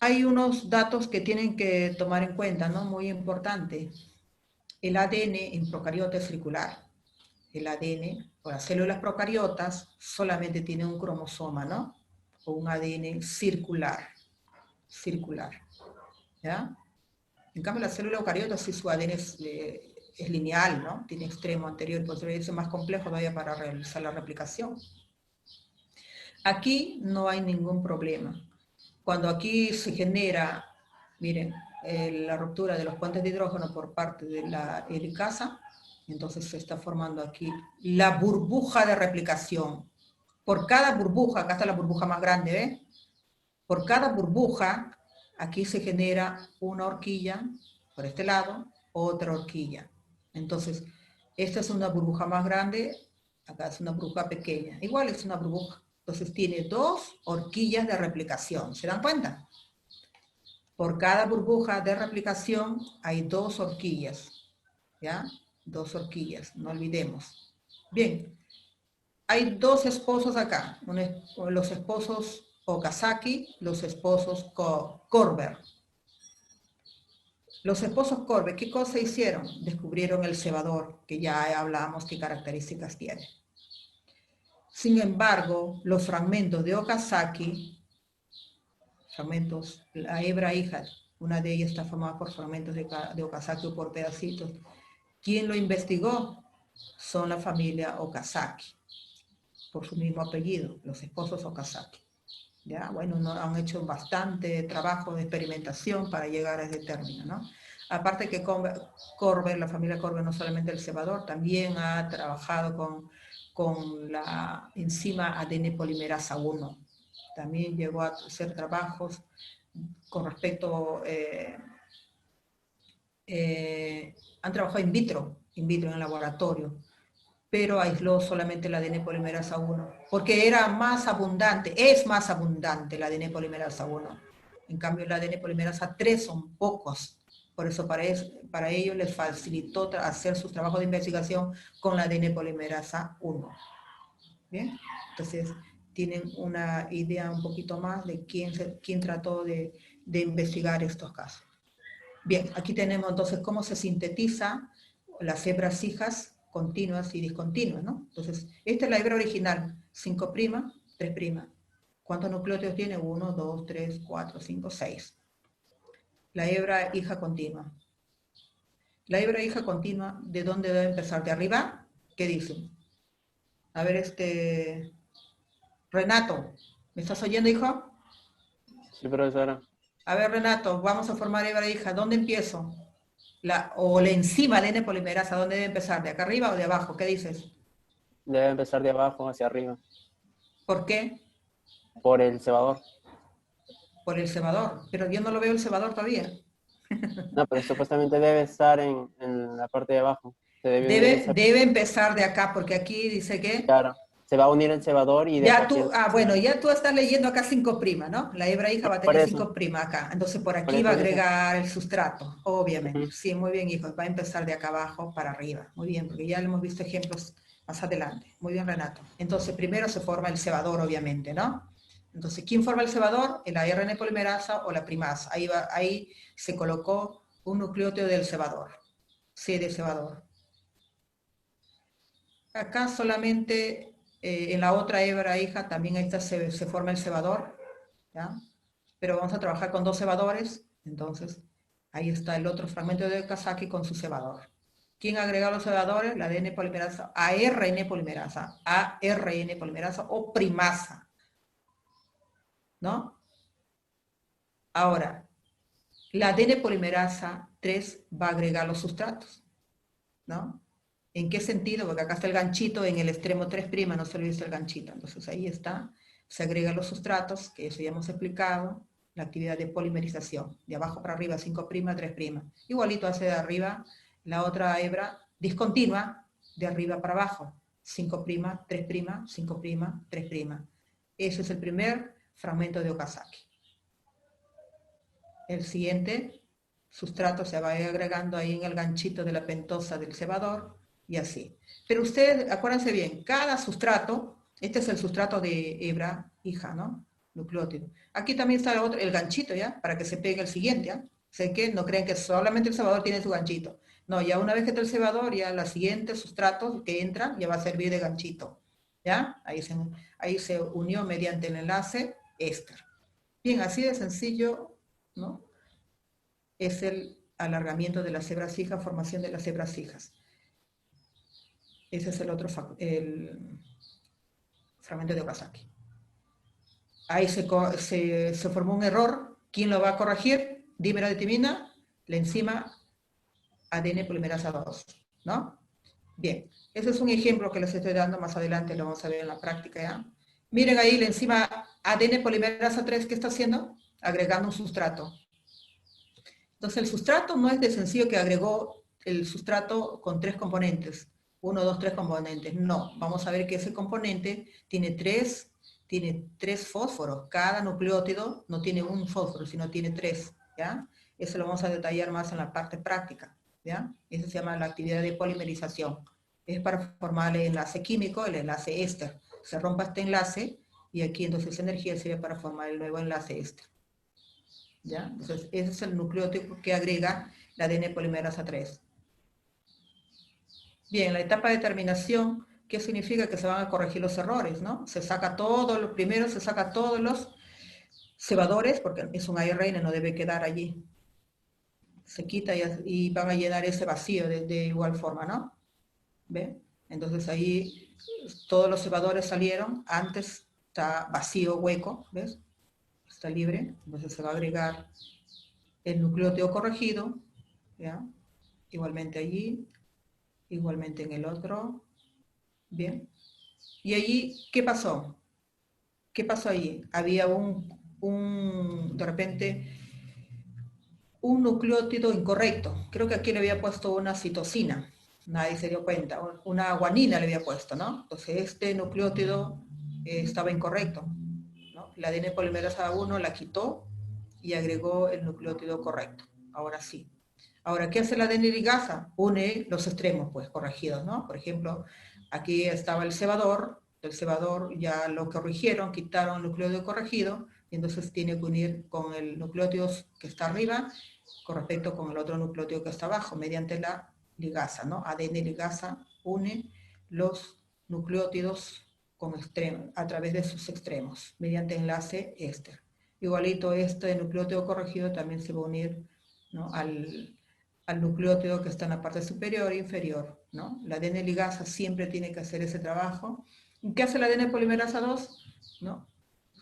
hay unos datos que tienen que tomar en cuenta, ¿no? Muy importante. El ADN en procariota es circular. El ADN, o las células procariotas, solamente tiene un cromosoma, ¿no? O un ADN circular. ¿Ya? En cambio, la célula eucariota sí su ADN es lineal, ¿no? Tiene extremo anterior y posterior, es más complejo todavía para realizar la replicación. Aquí no hay ningún problema. Cuando aquí se genera, miren, la ruptura de los puentes de hidrógeno por parte de la helicasa, entonces se está formando aquí la burbuja de replicación. Por cada burbuja, acá está la burbuja más grande, ¿ves? Por cada burbuja, aquí se genera una horquilla, por este lado, otra horquilla. Entonces, esta es una burbuja más grande, acá es una burbuja pequeña. Igual es una burbuja. Entonces tiene 2 horquillas de replicación. ¿Se dan cuenta? Por cada burbuja de replicación hay 2 horquillas. ¿Ya? 2 horquillas, no olvidemos. Bien, hay 2 esposos acá. Los esposos Okazaki, los esposos Korber. Los esposos Korber, ¿qué cosa hicieron? Descubrieron el cebador, que ya hablamos qué características tiene. Sin embargo, los fragmentos de Okazaki, fragmentos, la hebra hija, una de ellas está formada por fragmentos de Okazaki o por pedacitos. ¿Quién lo investigó? Son la familia Okazaki, por su mismo apellido, los esposos Okazaki. Ya, bueno, han hecho bastante trabajo de experimentación para llegar a ese término, ¿no? Aparte que Korber, la familia Korber, no solamente el cebador, también ha trabajado con la enzima ADN polimerasa 1. También llegó a hacer trabajos con respecto, han trabajado in vitro en el laboratorio, pero aisló solamente el ADN polimerasa 1, porque era más abundante, es más abundante el ADN polimerasa 1. En cambio, el ADN polimerasa 3 son pocos. Por eso para ellos les facilitó hacer sus trabajos de investigación con la ADN polimerasa 1. ¿Bien? Entonces, tienen una idea un poquito más de quién trató de investigar estos casos. Bien, aquí tenemos entonces cómo se sintetiza las hebras hijas continuas y discontinuas, ¿no? Entonces, esta es la hebra original, 5', 3'. ¿Cuántos nucleótidos tiene? 1, 2, 3, 4, 5, 6. La hebra hija continua. La hebra hija continua, ¿de dónde debe empezar? ¿De arriba? ¿Qué dicen? A ver, Renato, ¿me estás oyendo, hijo? Sí, profesora. A ver, Renato, vamos a formar hebra hija. ¿Dónde empiezo? La enzima ADN polimerasa, ¿dónde debe empezar? ¿De acá arriba o de abajo? ¿Qué dices? Debe empezar de abajo hacia arriba. ¿Por qué? Por el cebador. Por el cebador. Pero yo no lo veo el cebador todavía. No, pero supuestamente debe estar en la parte de abajo. Se debe unir el cebador. Debe empezar de acá, porque aquí dice que... Claro. Se va a unir el cebador y de Ya aquí tú, bueno, ya tú estás leyendo acá 5', ¿no? La hebra hija va a por tener eso. 5' acá. Entonces por Por aquí va a eso dije. agregar el sustrato, obviamente. Ujú. Sí, muy bien, hijo. Va a empezar de acá abajo para arriba. Muy bien, porque ya le hemos visto ejemplos más adelante. Muy bien, Renato. Entonces primero se forma el cebador, obviamente, ¿no? Entonces, ¿quién forma el cebador? La ARN polimerasa o la primasa. Ahí se colocó un nucleótido del cebador. C de cebador. Acá solamente en la otra hebra hija también ahí está, se forma el cebador, ¿ya? Pero vamos a trabajar con 2 cebadores, entonces ahí está el otro fragmento de Okazaki con su cebador. ¿Quién agrega los cebadores? La ADN polimerasa, ARN polimerasa o primasa, ¿no? Ahora, la ADN polimerasa 3 va a agregar los sustratos, ¿no? ¿En qué sentido? Porque acá está el ganchito en el extremo 3', no se olvide el ganchito. Entonces ahí está, se agregan los sustratos, que eso ya hemos explicado, la actividad de polimerización, de abajo para arriba, 5', 3'. Igualito hace de arriba la otra hebra discontinua, de arriba para abajo, 5', 3', 5', 3'. Ese es el primer fragmento de Okazaki. El siguiente sustrato se va a ir agregando ahí en el ganchito de la pentosa del cebador, y así. Pero ustedes, acuérdense bien, cada sustrato, este es el sustrato de hebra hija, ¿no? Nucleótido. Aquí también está el ganchito, ¿ya? Para que se pegue el siguiente, ¿ya? Sé que no creen que solamente el cebador tiene su ganchito. No, ya una vez que está el cebador, ya la siguiente sustrato que entra ya va a servir de ganchito, ¿ya? Ahí se unió mediante el enlace éster. Bien, así de sencillo, ¿no? Es el alargamiento de las hebras hijas, formación de las hebras hijas. Ese es el otro fragmento de Okazaki. Ahí se formó un error. ¿Quién lo va a corregir? Dimeradetimina, la enzima ADN polimerasa 2, ¿no? Bien, ese es un ejemplo que les estoy dando, más adelante lo vamos a ver en la práctica, ¿ya? Miren ahí la enzima ADN polimerasa 3, ¿qué está haciendo? Agregando un sustrato. Entonces el sustrato no es de sencillo que agregó el sustrato con 3 componentes. 1, 2, 3 componentes. No, vamos a ver que ese componente tiene tres fósforos. Cada nucleótido no tiene un fósforo, sino tiene 3, ¿ya? Eso lo vamos a detallar más en la parte práctica, ¿ya? Eso se llama la actividad de polimerización. Es para formar el enlace químico, el enlace éster. Se rompa este enlace y aquí entonces esa energía sirve para formar el nuevo enlace éster. ¿Ya? Entonces ese es el nucleótido que agrega la ADN polimerasa 3. Bien, la etapa de terminación, ¿qué significa? Que se van a corregir los errores, ¿no? Se saca todo, primero se saca todos los cebadores, porque es un ARN, no debe quedar allí. Se quita y van a llenar ese vacío de igual forma, ¿no? ¿Ve? Entonces ahí todos los cebadores salieron, antes está vacío, hueco, ¿ves? Está libre, entonces se va a agregar el nucleótido corregido, ¿ya? Igualmente allí, igualmente en el otro, bien. Y allí, ¿qué pasó? ¿Qué pasó allí? Había de repente, un nucleótido incorrecto. Creo que aquí le había puesto una citosina. Nadie se dio cuenta. Una guanina le había puesto, ¿no? Entonces este nucleótido estaba incorrecto, ¿no? La ADN polimerasa 1 la quitó y agregó el nucleótido correcto. Ahora sí. Ahora, ¿qué hace la ADN ligasa? Une los extremos, pues, corregidos, ¿no? Por ejemplo, aquí estaba el cebador ya lo corrigieron, quitaron el nucleótido corregido, y entonces tiene que unir con el nucleótido que está arriba con respecto con el otro nucleótido que está abajo, mediante la ligasa, ¿no? ADN ligasa une los nucleótidos a través de sus extremos, mediante enlace éster. Igualito este nucleótido corregido también se va a unir, ¿no? al nucleótido que está en la parte superior e inferior, ¿no? La ADN ligasa siempre tiene que hacer ese trabajo. ¿Qué hace la ADN polimerasa 2? ¿No?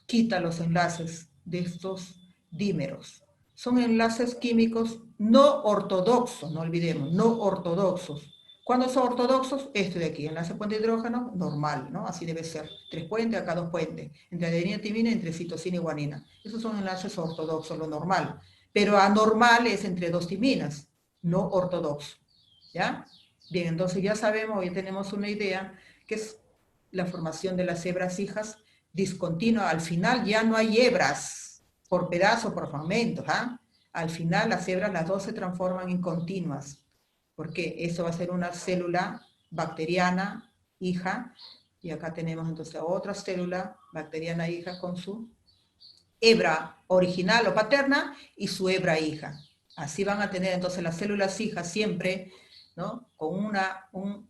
Quita los enlaces de estos dímeros. Son enlaces químicos no ortodoxos, no olvidemos, no ortodoxos. ¿Cuándo son ortodoxos? Este de aquí, enlace puente hidrógeno, normal, ¿no? Así debe ser. 3 puentes, acá 2 puentes. Entre adenina, timina, entre citosina y guanina. Esos son enlaces ortodoxos, lo normal. Pero anormal es entre 2 timinas, no ortodoxo. ¿Ya? Bien, entonces ya sabemos, ya tenemos una idea, que es la formación de las hebras hijas discontinua. Al final ya no hay hebras por pedazo, por fragmentos. ¿Ah? Al final las hebras, las dos se transforman en continuas, porque eso va a ser una célula bacteriana hija, y acá tenemos entonces otra célula bacteriana hija con su hebra original o paterna y su hebra hija. Así van a tener entonces las células hijas siempre, ¿no? Con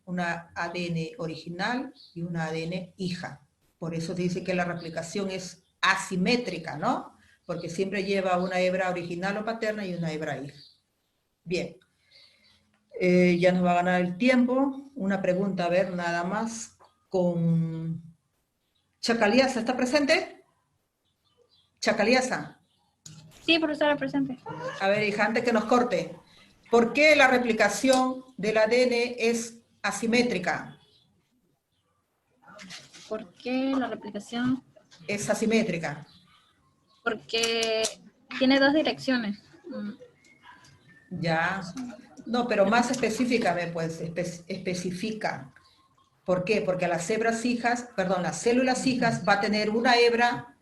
una ADN original y una ADN hija. Por eso se dice que la replicación es asimétrica, ¿no? Porque siempre lleva una hebra original o paterna y una hebra hija. Bien. Ya nos va a ganar el tiempo. Una pregunta, a ver, nada más. Con Chacaliasa, ¿está presente? Chacaliasa. Sí, profesora, presente. A ver, hija, antes que nos corte. ¿Por qué la replicación del ADN es asimétrica? ¿Por qué la replicación? Es asimétrica. Porque tiene 2 direcciones. Ya. No, pero más específicame, pues, especifica. ¿Por qué? Porque las hebras hijas, perdón, las células hijas va a tener una hebra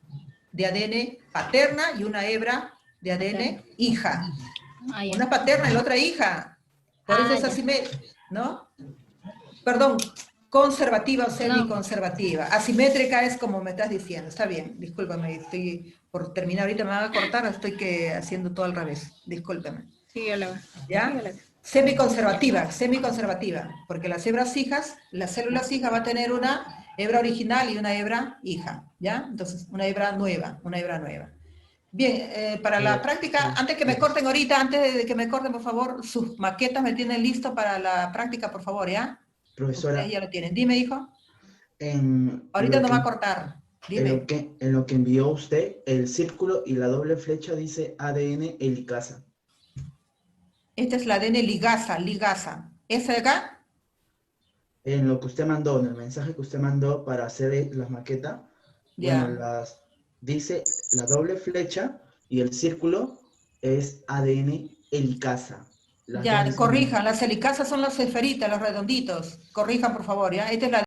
de ADN paterna y una hebra de ADN hija. Una paterna y la otra hija. Por eso es asimétrica, ¿no? Perdón, conservativa o semiconservativa. Asimétrica es como me estás diciendo. Está bien, discúlpame, estoy por terminar. Ahorita me van a cortar, estoy haciendo todo al revés. Discúlpame. Sí, ¿Ya? Semiconservativa, porque las hebras hijas, las células hijas va a tener una hebra original y una hebra hija, ¿ya? Entonces, una hebra nueva. Bien, para la práctica, antes que me corten ahorita, antes de que me corten, por favor, sus maquetas me tienen listo para la práctica, por favor, ¿ya? Profesora. Ustedes ya lo tienen. Dime, hijo. Ahorita nos va a cortar. Dime. En lo que envió usted, el círculo y la doble flecha dice ADN helicasa. Esta es la ADN ligasa. ¿Esa de acá? En lo que usted mandó, en el mensaje que usted mandó para hacer las maquetas, bueno, dice la doble flecha y el círculo es ADN helicasa. Ya, corrijan, las helicasas son las esferitas, los redonditos. Corrijan, por favor, ¿ya? Esta es la